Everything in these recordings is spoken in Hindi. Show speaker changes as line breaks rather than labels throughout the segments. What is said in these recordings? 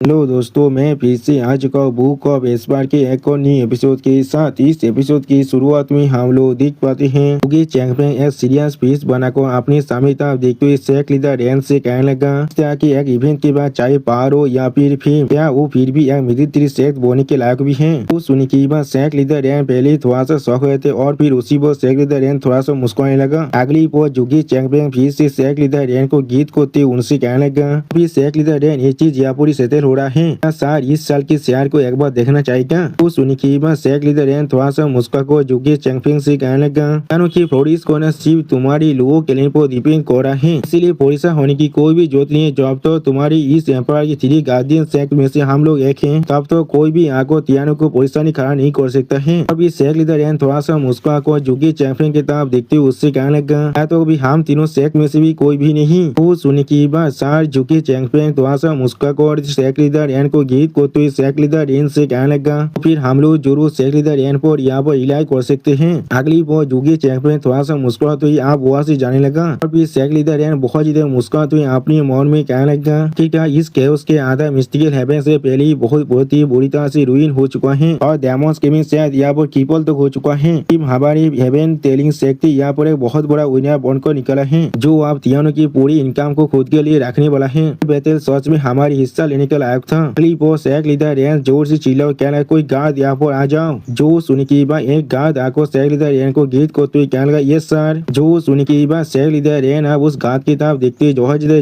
हेलो दोस्तों, मैं फिर से आ चुका हूँ बुक ऑफ एस्पार के एक और नई एपिसोड के साथ। इस एपिसोड की शुरुआत में हम लोग देख पाते हैं कि चैंपियन एक सीरियस फेस बनाकर अपने सामने तरफ देखते हुए शेख लीडर रैन से कहने लगा इस तरह के एक इवेंट के बाद चाहे पार हो या फिर फेम, क्या वो फिर भी एक मिलिट्री शेख बोने के लायक भी है। तो सुनने के बाद शेख लीडर रैन पहले थोड़ा सा शौक हुए थे और फिर उसी पर शेख लीडर रैन थोड़ा सा मुस्कुराने लगा। अगली पर जुगी चैंपियन फिर से शेख लीडर रैन को गीत कोते उनसे कहने लगा फिर शेख लीडर रैन ये चीज या पूरी सेटल हो रहा है, सर इस साल के शेयर को एक बार देखना चाहिए। तो सुनी की बात शेख लीडर रैन थोड़ा सा मुस्का को जुगे चैंपियन से कहने लगा की फ्लोरिस को न सिर्फ तुम्हारी लोगों के लिए पर डिपेंड कर रहा है, इसीलिए पोलिसा होने की कोई भी जरूरत नहीं है। जब तो तुम्हारी इस एम्पायर की 3 गार्डियन शेख में से हम लोग एक हैं, तब तो कोई भी आको तियानो को पोलिसा खड़ा नहीं कर सकता है। अभी शेख लीडर रैन थोड़ा सा मुस्का को जुगे चैंपियन की तरफ देखते हुए उससे कहने लगा तो अभी हम तीनों शेख में से भी कोई भी नहीं। वो सुनी की बात सर जुगे चैंपियन थोड़ा सा मुस्का को और शेख लीडर रैन को गीत को तो शेख लीडर रैन से कहने लगा फिर हम लोग जरूर शेख लीडर रैन पर यहाँ पर इलाज कर सकते हैं। अगली बार जुगे चैंपियन थोड़ा सा मुस्कुराते हुए आप वहाँ से जाने लगा और फिर शेख लीडर रैन बहुत ज्यादा मुस्कुराते हुए अपने मन में कहने लगा कि क्या इस केओस के आधा मिस्टिकल हेवन से पहले ही बहुत ही बुरी तरह से रुइन हो चुका है और डेमोस गेमिंग शायद यहाँ पर ट्रिपल तक हो चुका है। हमारी हेवन टेलिंग शेख यहाँ पर एक बहुत बड़ा विनर बनकर निकला है जो आप तियानो की पूरी इनकम को खुद के लिए रखने वाला है। बेहतर सच में हमारी हिस्सा लेने का लायक था। अगली बार शेख लीडर रैन जोर से चिल्ला कहना कोई गार्ड यहाँ पर आ जाओ। जो सुनी की बात एक गार्ड आको शेख लीडर रैन को गीत को तो कहने लगा यस सर। जो सुनी की बात शेख लीडर रैन अब उस गार्ड की तरफ देखते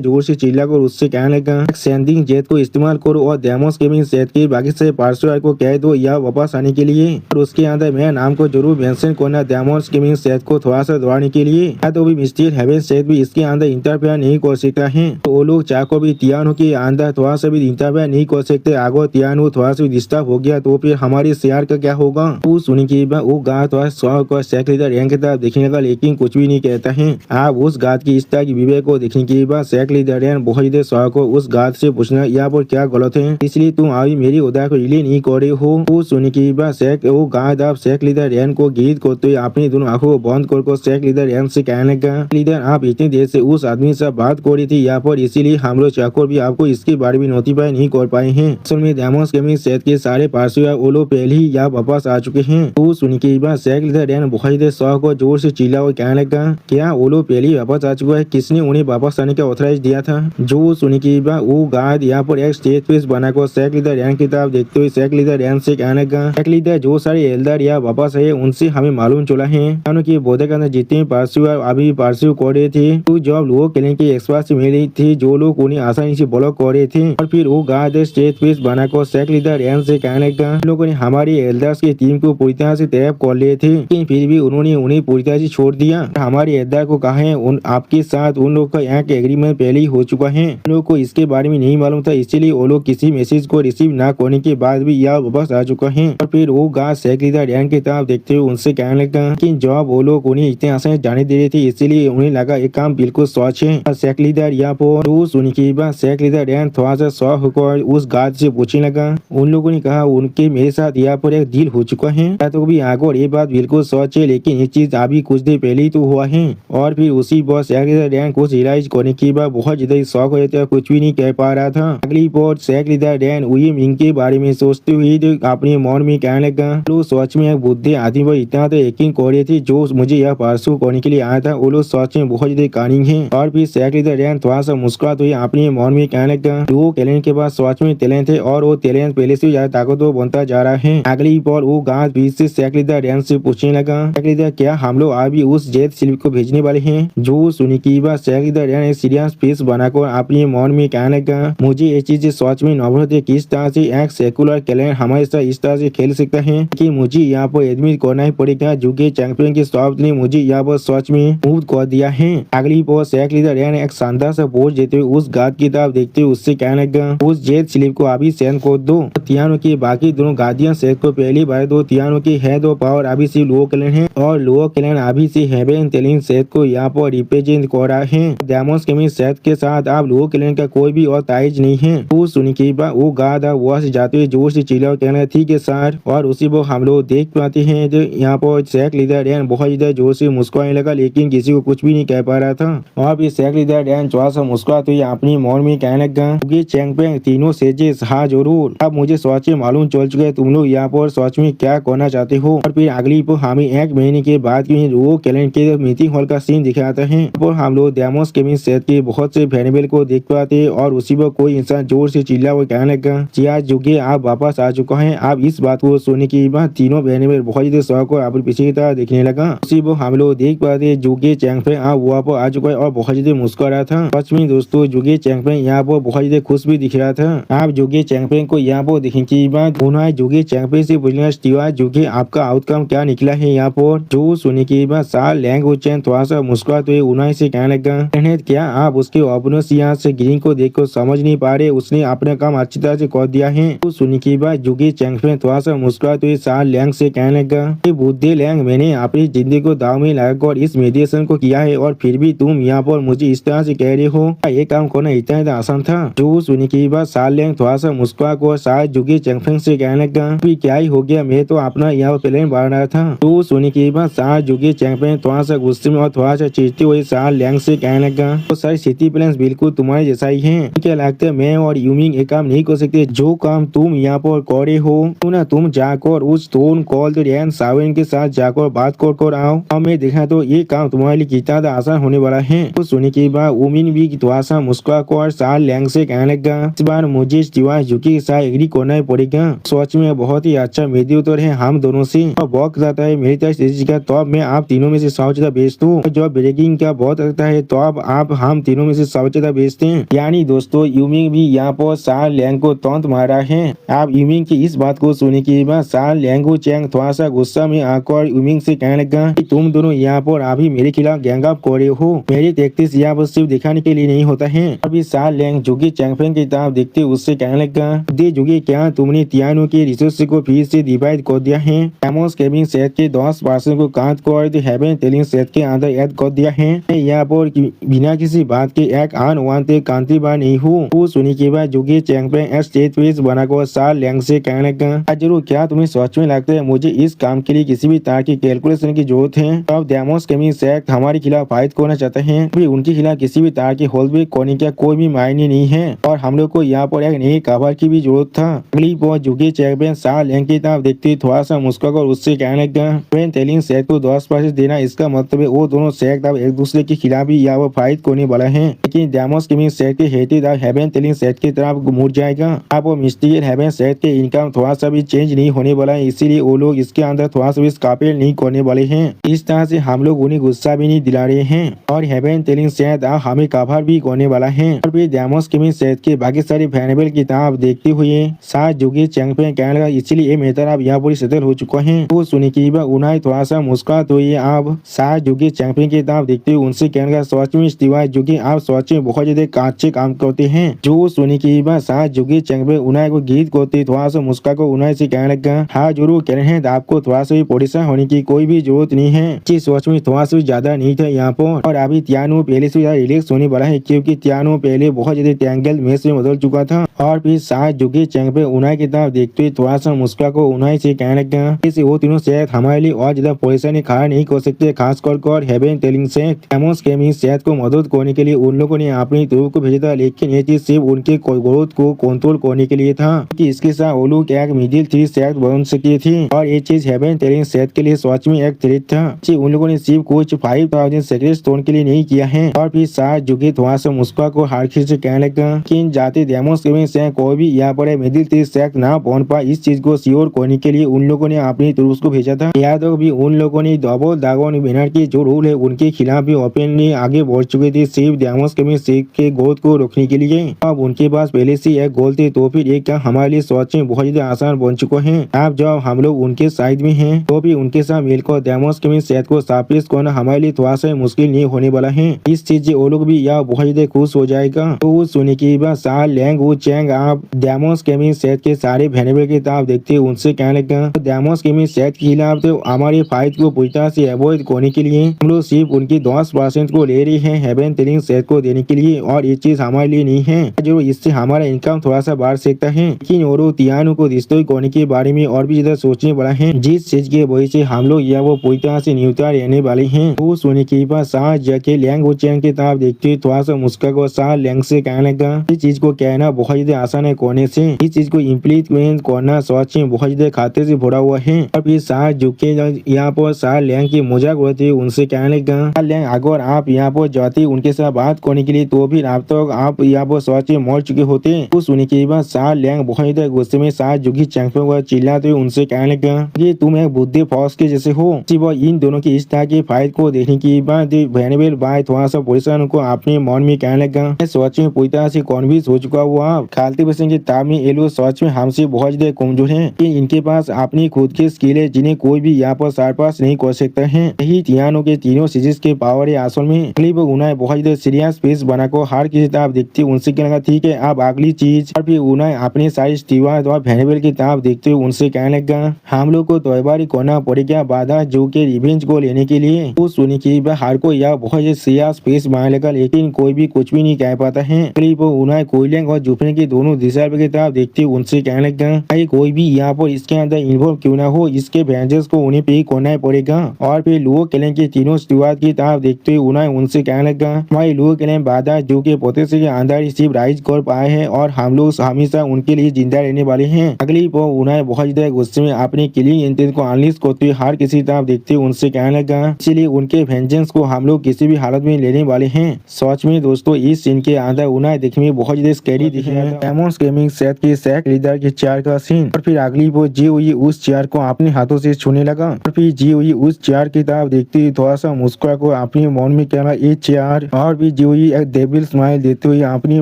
जोर से चिल्ला कर उससे कहने लगा सेंडिंग जेट को इस्तेमाल करो और डेमोस गेमिंग सेट के बाकी से पार्सर को कह दो या वापस आने के लिए और उसके अंदर मेरा नाम को जरूर मेंशन करना डेमोस गेमिंग सेट को थोड़ा सा दौड़ाने के लिए। तो भी मिस्टर हेवन सेट भी इसके अंदर इंटरफेयर नहीं कर सकता है, तो वो लोग चाको भी तियानो के अंदर थोड़ा सा भी इंटरफेयर नहीं कर सकते। आगो तियानो थोड़ा सा डिस्टर्ब हो गया तो फिर हमारे शेयर का क्या होगा। वो सुनी की वो गार्ड थोड़ा शौक और शेख लीडर रैन की तरफ देखने का लेकिन कुछ भी नहीं कहता है। आप उस गार्ड की इस तरह की विवेक को देखने के बाद शेख लीडर रैन बहुत ज्यादा शौक हो उस गार्ड से पूछना यहाँ पर क्या गलत है, इसलिए तुम अभी मेरी उदार को रिले नहीं कर रहे हो। वो सुनी की बात शेख वो गार्ड आप शेख लीडर रैन को गीत करते अपनी दोनों आंखों को बंद कर शेख लीडर रैन से कहने लगा लीडर आप इतनी देर से उस आदमी से बात कर रही थी यहाँ पर, इसीलिए हम लोग चाकर भी आपको इसके बारे में नोटिफाई नहीं कर पाए हैं। असल में डेमोस गेमिंग सेट के सारे पार्सर वो लोग पहले ही यहाँ वापस आ चुके हैं। तो सुनी के बाद शेख लीडर रैन बहुत शौक और जोर से चिल्ला और कहने लगा क्या वो लोग पहले ही वापस आ चुका है, किसने उन्हें वापस आने का ऑथराइज दिया था। जो सुनी के बाद वो गार्ड यहाँ पर एक स्टेज पेस बनाकर शेख लीडर रैन की तरफ देखते हुए शेख लीडर रैन से कहने लगा शेख लीडर जो सारे एल्डर यहाँ वापस आए उनसे हमें मालूम चला है कि बोधे के अंदर जितने पार्सर अभी पार्सर कर रहे थे तो जब लोगों के लिए की एक्सपर्ट मिल रही थी जो लोग उन्हें आसानी से ब्लॉक कर रहे थे और फिर वो गार्ड स्टेज पेस बनाकर शेख लीडर रैन से कहने लगा लोगों ने हमारी एल्डर्स की टीम को पूरी तरह से तैयार कर लिए थे लेकिन फिर भी उन्होंने उन्हें पूरी तरह से छोड़ दिया। हमारे एल्डर को कहा है आपके साथ उन लोग का यहाँ के एग्रीमेंट पहले ही हो चुका है, उन लोग को इसके बारे में नहीं मालूम था, इसीलिए वो लोग किसी मैसेज को रिसीव न करने के बाद भी यह वापस आ चुका है। और फिर वो गार्ड शेख लीडर रैन की तरफ देखते हुए उनसे कहने लगा कि जब वो लोग उन्हें इतने आसानी जाने दे रहे थे इसीलिए उन्हें लगा एक काम बिल्कुल सच है। शेख लीडर यहाँ पर तो सुनी की बात शेख लीडर रैन थोड़ा सा शौक होकर उस गार्ड से पूछने लगा उन लोगों ने कहा उनके मेरे साथ यहाँ पर एक डील हो चुका है, तो भी आगे ये बात बिल्कुल सच है लेकिन ये चीज अभी कुछ देर पहले ही तो हुआ है। और फिर उसी बार शेख लीडर रैन कुछ रियलाइज करने के बाद बहुत ज्यादा शौक हो जाता कुछ भी नहीं कह पा रहा था। अगली बार शेख लीडर रैन वही मिंग के बारे में सोचते हुए अपने मन में कहने लगा तो सच में एक बुद्धि आदमी पर इतना तो यकीन कर रही थी जो मुझे यह पार्सू करने के लिए आया था वो लोग सच में बहुत ज्यादा कानिंग है। और फिर शेख लीडर रैन थोड़ा सा मुस्कुराते हुए अपने मन में कहने लगा वो टैलेंट के बाद सच में टैलेंट है और वो टैलेंट पहले से ज्यादा ताकतवर बनता जा रहा है। अगली बार वो गार्ड बीच से शेख लीडर रैन से पूछने लगा शेख लीडर क्या हम लोग अभी उस जेट स्लिप को भेजने वाले हैं। जो सुनी की बात शेख लीडर रैन एक सीरियस फेस बनाकर अपने मन में कहने लगा मुझे ये चीज सच में नवरत है किस तरह से एक सेकुलर टैलेंट हमारे साथ इस तरह से खेल सकता है कि मुझे यहाँ पर एडमिट करना ही पड़ेगा जो कि चैंपियन के शब्द ने मुझे यहाँ पर सच में मूव कर दिया है। अगली बार शेख लीडर रैन एक शानदार सा पोज देते हुए उस गार्ड की तरफ देखते हुए उससे कहने लगा उस जेट स्लिप को अभी सेंड कर दो। तियानो के बाकी दोनों गार्डियन शेख को पहली बार दो तियानो की है दो पावर अभी से लो क्लैन है और लो क्लैन अभी से हेवन टेलिंग शेख को यहाँ पर रिप्रेजेंट कर रहा है। डेमोस गेमिंग शेख के साथ आप लो क्लैन का कोई भी और ताइज नहीं है। वो सुनी के बाद वो गार्ड वहां से जाते हुए जोर से चिल्ला कहना ठीक है सर। और उसी वो हम लोग देख पाते हैं जो यहाँ पर शेख लीडर रैन बहुत ज्यादा जोर से मुस्कुराने लगा लेकिन किसी को कुछ भी नहीं कह पा रहा था। और फिर शेख लीडर रैन थोड़ा सा मुस्कुराते हुए अपनी मन में कहने लगा चैंपियन तीनों सेजेस हाँ जरूर। अब मुझे सच में मालूम चल चुका है तुम लोग यहाँ पर सच में क्या करना चाहते हो। और फिर अगली पर हमें 1 महीने के बाद की वो कैलेंडर के मीटिंग हॉल का सीन दिखाते हैं। और हम लोग डेमोस केविन सेट के बहुत से वेरिएबल को देख पाते हैं और उसी पर कोई इंसान जोर से चिल्ला वो कहने लगा जी आज जुगे आप वापस आ चुका है। आप इस बात को सुनने के बाद तीनों वेरिएबल बहुत ज्यादा शौक और अपने पीछे की तरह देखने लगा। उसी पर हम लोग देख पाते जुगे चैंगफेंग आप वहाँ पर आ चुका है और बहुत ज्यादा मुस्कुरा रहा था। सच में दोस्तों जुगे चैंगफेंग यहाँ पर बहुत ज्यादा खुश भी दिख रहा था। आप जुगे चैंगफेंग को यहाँ पर देखने के बाद उन्होंने जुगे चैंगफेंग से पूछना स्टीवा जुगे आपका आउटकम क्या निकला है यहाँ पर। जो सुनने के बाद साल लैंग वो चैन थोड़ा सा मुस्कुराते हुए उन्होंने से कहने लगा क्या आप उसके ओपनर्स यहाँ से ग्रीन को देखकर समझ नहीं पा रहे, उसने अपना काम अच्छी तरह से कर दिया है। तो सुनने के बाद जुगे चैंगफेंग थोड़ा सा मुस्कुराते हुए साल लैंग से कहने लगा बुद्धि लैंग मैंने अपनी जिंदगी को दाव में लगाकर इस मेडिटेशन को किया है और फिर भी तुम यहाँ पर मुझे इस तरह से कह रहे हो। ये काम करना इतना आसान था। जो सुनने के बाद साल लैंग थोड़ा सा मुस्कुरा कर शायद जुगे चैंगफेंग से कहने लगा क्या ही हो गया, मैं तो अपना यहाँ प्लान बढ़ रहा था। तो सुनने के बाद शायद जुगे चैंगफेंग थोड़ा सा गुस्से में और थोड़ा सा चिढ़ते हुए साल लैंग से कहने लगा तो सारी सिटी प्लान बिल्कुल तुम्हारे जैसा ही है। क्या लगता है मैं और यूमिंग एक काम नहीं कर सकते जो काम तुम यहाँ पर करे हो। तो ना तुम जाकर उस स्टोन कोल्ड रैन सावन के साथ जाकर बात कर आओ और मैं देखा तो ये काम तुम्हारे लिए कितना आसान होने वाला है। तो सुनने के बाद उमिन भी थोड़ा सा मुस्कुरा कर साल लैंग से कहने लगा इस बार मुझे स्टीवा जुकी के साथ एग्री करना ही पड़ेगा। सच में बहुत ही अच्छा मेडिएटर है हम दोनों से और वक्त जाता है मेरी तरफ का तो अब मैं आप तीनों में से सबसे ज्यादा बेस्ट हूँ। जब ब्रेकिंग का बहुत लगता है तो अब आप हम तीनों में से सबसे ज्यादा बेस्ट हैं। यानी दोस्तों यूमिंग भी यहाँ पर साल लैंग को तौंत मारा है। आप यूमिंग की इस बात को सुनने के बाद साल लैंग चैंग थोड़ा सा गुस्सा में आकर यूमिंग से कहने लगा तुम दोनों यहाँ पर अभी मेरे खिलाफ गैंग अप कर रहे हो। मेरी टैक्टिक्स यहाँ पर सिर्फ दिखाने के लिए नहीं होता है। अभी साल लैंग जुगी चैंगफेंग की तरफ देखते उससे कहने लगा दे जुगी क्या तुमने तियानो के रिसोर्स को फिर से डिवाइड कर दिया है। डेमोस केविन सेट के 10% को काट कर हेवन टेलिंग सेट के अंदर ऐड कर दिया है। मैं यहाँ पर बिना किसी बात के एक अनवांटेड कांति बार नहीं हूँ। वो सुनी के बाद जुगी चैंगफेंग एक स्टेट पेज बनाकर साल लैंग से कहने लगा जरूर क्या तुम्हें सच में लगता है मुझे इस काम के लिए किसी भी तरह की कैलकुलेशन की जरूरत है। अब डेमोस केविन सेट हमारे खिलाफ फाइट करना चाहते हैं भी उनके खिलाफ किसी भी तरह की होल्डबैक करने का कोई भी मायने नहीं है और हम लोग को यहाँ पर एक नई कवर की भी जरूरत था। अगली बार जुगी चैंगफेंग साल लैंग की तरफ देखते थोड़ा सा मुस्कुराकर उससे कहने लगा हेवन टेलिंग सेट को 10% देना इसका मतलब है वो दोनों सेट अब एक दूसरे के खिलाफ भी यहाँ पर फाइट करने वाला है। लेकिन डेमोस केविन सेट के हेटेड हेवन टेलिंग सेट की तरफ मुड़ जाएगा। अब वो मिस्टीरियल हेवन सेट के इनकम थोड़ा सा भी चेंज नहीं होने वाला है, इसीलिए वो लोग इसके अंदर थोड़ा सा भी स्कापेल नहीं करने वाले हैं। इस तरह से हम लोग उन्हें गुस्सा भी नहीं दिला रहे हैं और हेवन टेलिंग सेट हमें कवर भी करने वाला है। और फिर डेमोस केविन सेट के बाकी सारे वेरिएबल की तरफ देखते हुए साथ जुगी चैंगफेंग कहने लगा इसलिए मेथड अब यहाँ पर सेटल हो चुका है। वो सुनी की उन्हें थोड़ा सा मुस्कुराते हुए अब साथ जुगी चैंगफेंग की तरफ देखते हुए उनसे कहने लगा सच में स्टीवा जुगी आप सच में बहुत ज्यादा अच्छे काम करते हैं। जो सुनी की साथ जुगी चैंगफेंग उन्हें को गीत करते थोड़ा सा मुस्कुरा को उन्हें से कहने लगा हाँ जरूर कह रहे हैं आपको थोड़ा सा भी परेशान होने की कोई भी जरूरत नहीं है। जी सच में थोड़ा सा ज्यादा नहीं था यहाँ पर और अभी तियानो पहले से ज्यादा रिलैक्स होने वाला है क्योंकि तियानो पहले बहुत ज्यादा टैंगल मैच में बदल चुका था। और फिर साथ जुगी चैंगफेंग उन्हें की तरफ देखते हुए थोड़ा सा मुस्कुरा को उन्हें से कहने लगा इसे वो तीनों सेट हमारे लिए और ज्यादा परेशानी खड़ा नहीं कर सकते, खास कर हेवन टेलिंग सेट डेमोस केविन सेट को मदद करने के लिए उन लोगों ने अपनी तरफ को भेजा था। लेकिन ये चीज सिर्फ उनके ग्रोथ को कंट्रोल करने के लिए था कि इसके साथ वो लोग एक मिडिल 3 सेट बन सकती थी और ये चीज हेवन टेलिंग सेट के लिए सच में एक थ्रेट था। उन लोगों ने सिर्फ कुछ 5000 सेक्रेट स्टोन के लिए नहीं किया है। और फिर साथ जुगी थोड़ा सा मुस्कुरा को हार्खी से कहने लगा कि जाते डेमोस केविन सेट कोई भी यहाँ पर मिडिल 3 सेट ना बन पाए इस चीज को श्योर करने के लिए उन लोगों ने अपनी तरफ को भेजा था। याद हो भी उन लोगों ने डबल ड्रैगन बैनर की जो रूल है उनके खिलाफ भी ओपनली आगे बढ़ चुके थे सिर्फ डेमोस केविन सेट के ग्रोथ को रोकने के लिए। अब उनके पास पहले से एक गोल थे तो फिर एक काम हमारे लिए सोच में बहुत ज्यादा आसान बन चुका है। अब जब हम लोग उनके साइड में हैं तो भी उनके साथ मिलकर डेमोस केविन सेट को साबित करना हमारे लिए थोड़ा सा मुश्किल नहीं होने वाला है। इस चीज से वो लोग भी यह बहुत ज्यादा खुश हो जाएगा। तो सुनने के बाद साल लैंग वो चैंग आप डेमोस केविन सेट के सारे वेरिएबल की तरफ देखते उनसे कहने लगा डेमोस केविन सेट के खिलाफ तो हमारी फाइट को पूरी तरह से अवॉइड करने के लिए हम लोग सिर्फ उनकी 10% को ले रहे हैं हेवन टेलिंग सेट को देने के लिए और ये चीज हमारे लिए नहीं है जो इससे हमारा इनकम थोड़ा सा बढ़ सकता है। लेकिन और तियानो को डिस्ट्रॉय करने के बारे में और भी ज्यादा सोचने वाला है जिस चीज की वजह से हम लोग या वो पूरी तरह से न्यूट्रल रहने वाले हैं। वो सुनने के बाद साथ जाके लैंग वो चैंग की तरफ देखते थोड़ा सा मुस्कुरा को साथ लैंग से कहने लगा इस चीज को कहने कहना बहुत ज्यादा आसान है कोने से। इस चीज को इम्प्लीमेंट करना सच में बहुत ज्यादा खाते से भरा हुआ है। और फिर शाह झुके यहाँ पर शाह लैंग की मजाक उड़ाते हुए उनसे कहने लगा, शाह लैंग अगर आप यहाँ पर जाती उनके साथ बात करने के लिए तो फिर आप तक आप यहाँ पर सच में मर चुके होते। तो सुनने के बाद शाह लैंग बहुत ज्यादा गुस्से में शाह झुकी चैंपियन को चिल्लाते हुए उनसे कहने लगा कि तुम एक बुद्धि फौज के जैसे हो। इन दोनों की इस तरह की फाइट को देखने के बाद वेनेबल भाई थोड़ा सा परेशान को अपने मन में कहने लगा, मैं सच में पूरी तरह से कन्विंस हो चुका हुआ खालते बसन के ताब में ये लोग सच में हमसे बहुत ज्यादा कमजोर हैं। इनके पास अपनी खुद की स्किल है जिन्हें कोई भी यहाँ पर सरपास नहीं कर सकता है। यही तीनों के तीनों सीरीज के पावर है असल में। उन्हें बहुत ज्यादा सीरियस फेस बनाकर हर किसी तरफ देखते उनसे कहने लगा, ठीक है अब अगली चीज। और फिर उन्हें अपने सारे स्टीवर्ड और वेनेबल की तरफ देखते हुए उनसे कहने लगा, हम लोग को तैयारी करना पड़ेगा बाधा जो के रिवेंज को लेने के लिए। तो सुनी की हर को यह बहुत सीरियस फेस बनाने लगा लेकिन कोई भी कुछ भी नहीं कह पाता है। उन्हें कोयलेंग और जुफने की दोनों दिशा की तरफ देखते हुए उनसे कहने लगा, कोई भी यहाँ पर इसके अंदर इन्वॉल्व क्यों ना हो, इसके वेंजर्स को उन्हें पे करना पड़ेगा। और फिर लुओ केलेंग के तीनों स्टीवर्ड की तरफ देखते हुए उन्हें उनसे कहने लगा, भाई लुओ केलेंग बाधा जो के पोते से अंदर सिर्फ राइज कर पाए हैं और हम लोग हमेशा उनके लिए जिंदा रहने वाले हैं। अगली पर उन्हें बहुत ज्यादा गुस्से में अपने किलिंग इंटेंट को अनलिस्ट करते हुए हर किसी तरफ देखते हुए उनसे कहने लगा, इसलिए उनके वेंजेंस को हम लोग किसी भी हालत में लेने वाले हैं। सच में दोस्तों इस सीन के अंदर उन्हें देखने में बहुत ज्यादा स्कैरी दिखे हैं। गेमिंग सेट के सैक लीडर के चेयर का सीन। और फिर अगली वो जी हुई उस चेयर को अपने हाथों से छूने लगा। और फिर जी हुई उस चेयर की तरफ देखते हुए थोड़ा सा मुस्कुरा को अपने मन में कहना ये चेयर। और भी जी हुई एक डेविल स्माइल देते हुए अपने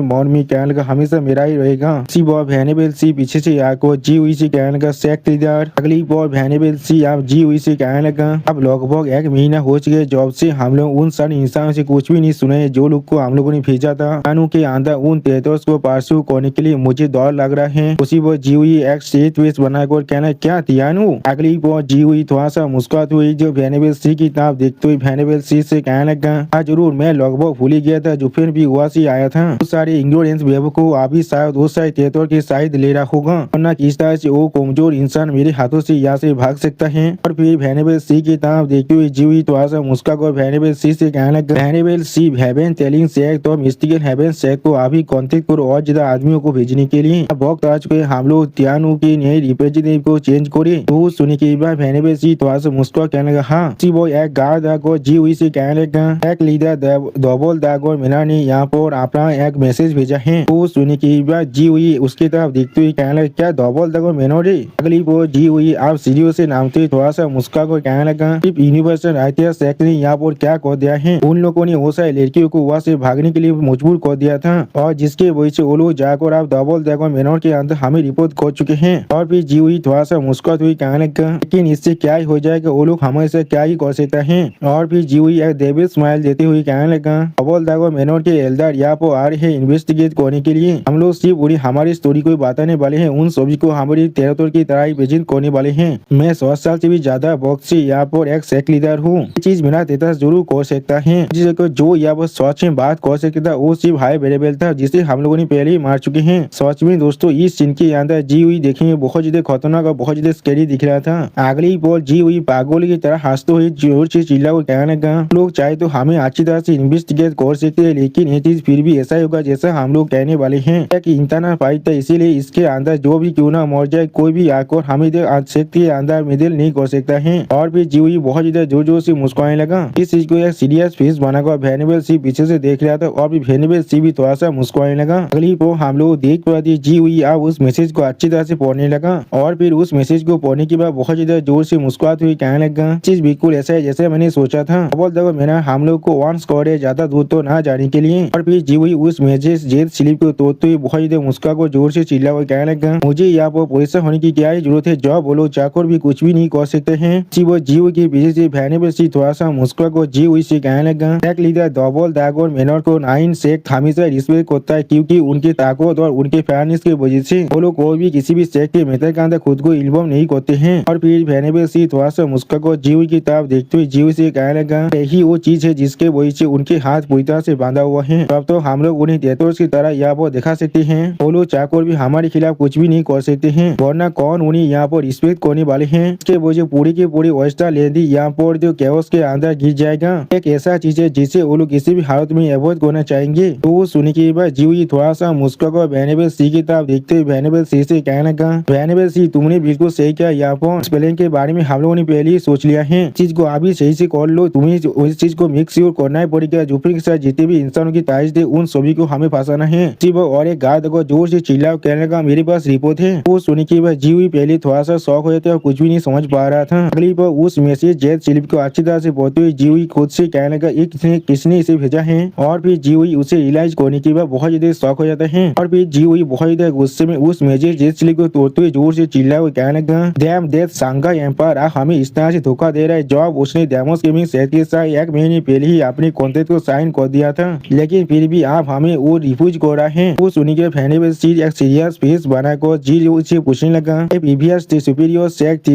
मन में कहने लगा हमेशा मेरा ही रहेगा। सी बॉय वेनेबल सी पीछे से आकर जी हुई से कहने लगा, सैक लीडर। अगली बॉय वेनेबल सी आप जी हुई से कहने लगा, अब लगभग 1 महीना हो चुके जब से हम लोग उन सारे इंसानों से कुछ भी नहीं सुने जो लोग को हम लोगों ने भेजा था कानून के अंदर उन टेटर्स को परस्यू करने के लिए। मुझे डर लग रहा है। उसी वो जी हुई एक स्टेट वेस्ट बनाकर कहना, क्या तियानु। अगली वो जी हुई थोड़ा सा मुस्कुराती हुई जो वेनेबल सी की तरफ देखते हुए वेनेबल सी से कहने लगा, हाँ जरूर मैं लगभग भूल ही गया था जो फिर भी हुआ से आया था। उस सारे इंग्रेडिएंट्स वेब को अभी शायद उस सारे टेटर के शायद ले रहा होगा वरना किस तरह से वो कमजोर इंसान मेरे हाथों से यहाँ से भाग सकता है। और फिर वेनेबल सी की तरफ देखते हुए जी हुई थोड़ा सा मुस्कुराकर वेनेबल सी से कहने लगा, वेनेबल सी हैवन टेलिंग सैक तो मिस्टिकल हैवन सैक को अभी कॉन्टेक्ट करो और ज्यादा आदमियों को भेजने के लिए। अब वक्त आ चुके हम लोग तियानु की नई रिप्रेजेंटेटिव को चेंज करे। तो सुनी के बाद वेनेबल सी थोड़ा सा मुस्कुरा कहने लगा, हाँ सी वो एक गार्ड को जी हुई से कहने लगा, एक लीडर डबल दाग और मीना ने यहाँ पर अपना एक मैसेज भेजा है। तो सुनी के बाद जी हुई उसकी तरफ देखते हुए कहने लगा, क्या डबल दाग और मीना रे। अगली वो जी हुई आप सीढ़ियों से नामते थोड़ा सा मुस्कुरा को कहने लगा, सिर्फ यूनिवर्सल राइटर सेक्ट ने यहाँ पर क्या कर दिया है, उन लोगों ने वो सारी लड़कियों को वहाँ से भागने के लिए मजबूर कर दिया था और जिसके वजह से वो लोग जाकर आप डबल दाग और मेनोर के अंदर हमें रिपोर्ट कर चुके हैं। और फिर जी हुई थोड़ा सा मुस्कुराती हुई कहने लगा, लेकिन इससे क्या ही हो जाएगा, वो लोग हमेशा क्या ही कर सकता है। और फिर जी हुई एक डेविल स्माइल देते हुए कहने लगा, डबल दाग और मेनोर के एल्डर यहाँ पर आ रहे हैं इन्वेस्टिगेट करने के लिए। हम लोग सिर्फ पूरी हमारी स्टोरी को बताने वाले हैं, उन सभी को हमारी टेरिटोरी की तरह ही प्रेजेंट करने वाले हैं। मैं 100 साल से भी ज्यादा वक्त से यहाँ पर एक सेक्ट लीडर हूँ। ये चीज मेरा तेता जरूर कर सकता है। जो यहाँ पर सच में बात कर सकता था वो सिर्फ हाई वेरिएबल था जिसे हम लोगों ने पहले ही मार चुके हैं। सच में दोस्तों इस सीन के अंदर जी हुई देखने में बहुत ज्यादा खतरनाक और बहुत ज्यादा स्कैरी दिख रहा था। अगली बॉल जी हुई पागल की तरह हंसते हुए जोर से चिल्ला को कहने लगा, लोग चाहे तो हमें अच्छी तरह से इन्वेस्टिगेट कर सकते हैं लेकिन ये चीज फिर भी ऐसा ही होगा जैसा हम लोग कहने वाले हैं। एक इंटरनल फाइट था इसीलिए इसके अंदर जो भी क्यों ना मर जाए कोई भी आकर हमें शक्ति के अंदर मिडिल नहीं कर सकता है। और फिर जी हुई बहुत ज्यादा जोर जोर से मुस्कुराने लगा। इस चीज को एक सीरियस फेस बनाकर वेनेबल सी पीछे से देख रहा था और भी वेनेबल सी भी थोड़ा सा मुस्कुराने लगा। अगली को हम लोग देख पाती जी हुई आप उस मैसेज को अच्छी तरह से पढ़ने लगा और फिर उस मैसेज को पढ़ने के बाद बहुत ज्यादा जोर से मुस्कुराते हुए कहने लगा, चीज बिल्कुल ऐसा है जैसे मैंने सोचा था। डबल दाग मैंने हम लोग को वार्न करे ज्यादा दूर तो ना जाने के लिए। और फिर जी हुई उस मैसेज जेल स्लिप को तोड़ते हुए बहुत ज्यादा मुस्कुरा को जोर से चिल्ला हुआ कहने लगा, मुझे यहाँ पर परेशान होने की क्या जरूरत है, जब बोलो चाकर भी कुछ भी नहीं कर सकते हैं। वो जी हुई के पीछे से वेनेबल सी थोड़ा सा मुस्कुरा को जी हुई से कहने लगा, एक लीडर डबल दाग और मेनर को नाइन सेक्ट हमेशा रिस्पेक्ट करता है क्योंकि उनकी ताकत और उनके फेयरनेस की वजह से वो लोग कोई भी किसी भी सेक्ट के मेथड के अंदर खुद को इन्वॉल्व नहीं करते हैं। और फिर वेनेबल सी थोड़ा सा मुस्कुरा को जी हुई की तरफ देखते हुए जी हुई से कहने लगा, यही वो चीज है जिसके वजह से उनके हाथ पूरी तरह से बांधा हुआ है। तब तो हम लोग उन्हें डेटर्स की तरह यहाँ पर दिखा सकते हैं। वो लोग चाकर भी हमारे खिलाफ कुछ भी नहीं कर सकते हैं वरना कौन उन्हें यहाँ पर रिस्पेक्ट करने वाले हैं। इसके वजह पूरी की पूरी वेस्टर्न लेडी यहाँ पर जो कैओस के अंदर गिर जाएगा। एक ऐसा चीज है जिसे वो लोग किसी भी हालत में अवॉइड करना चाहेंगे। तो सुनने के बाद जी हुई थोड़ा सा सा मुस्कुराकर वेनेबल सी की तरफ देखते हुए वेनेबल सी से कहने लगा, वेनेबल सी तुमने बिल्कुल सही किया। यहाँ पर स्पेलिंग के बारे में हम लोगों ने पहले ही सोच लिया है, चीज को आप ही सही से कर लो, तुम्हें इस चीज को मेक श्योर करना ही पड़ेगा। जुफिन के साथ जितने भी इंसानों की तारीफ थे उन सभी को हमें फंसाना है। और एक गार्ड को जोर से चिल्ला कहने लगा, मेरे पास रिपोर्ट है। वो सुनी की वह जीवी पहले थोड़ा सा शौक हो जाते और कुछ भी नहीं समझ पा रहा था। अगली बार उस मैसेज जेट स्लिप को अच्छी तरह से पढ़ते हुए जीवी खुद से कहने लगा, किसने इसे भेजा है। और फिर जीवी उसे रियलाइज करने की बहुत ज्यादा शौक हो जाता है। और फिर जीवी बहुत ज्यादा गुस्से में उस मैसेज जेट स्लिप को तोड़ते हुए जोर से चिल्ला हुए कहने लगा, डैम दैट शांघाई एम्पायर हमें इस तरह से धोखा दे रहा है। जब उसने डेमोस गेमिंग सेट के साथ 1 महीने पहले ही अपने कॉन्ट्रैक्ट को साइन कर दिया था, लेकिन फिर भी आप हमें वो रिफ्यूज कर रहा है। वो सुनी के वेनेबल सी एक सीरियस फेस बनाकर जी उसे पूछने लगा, previous superior set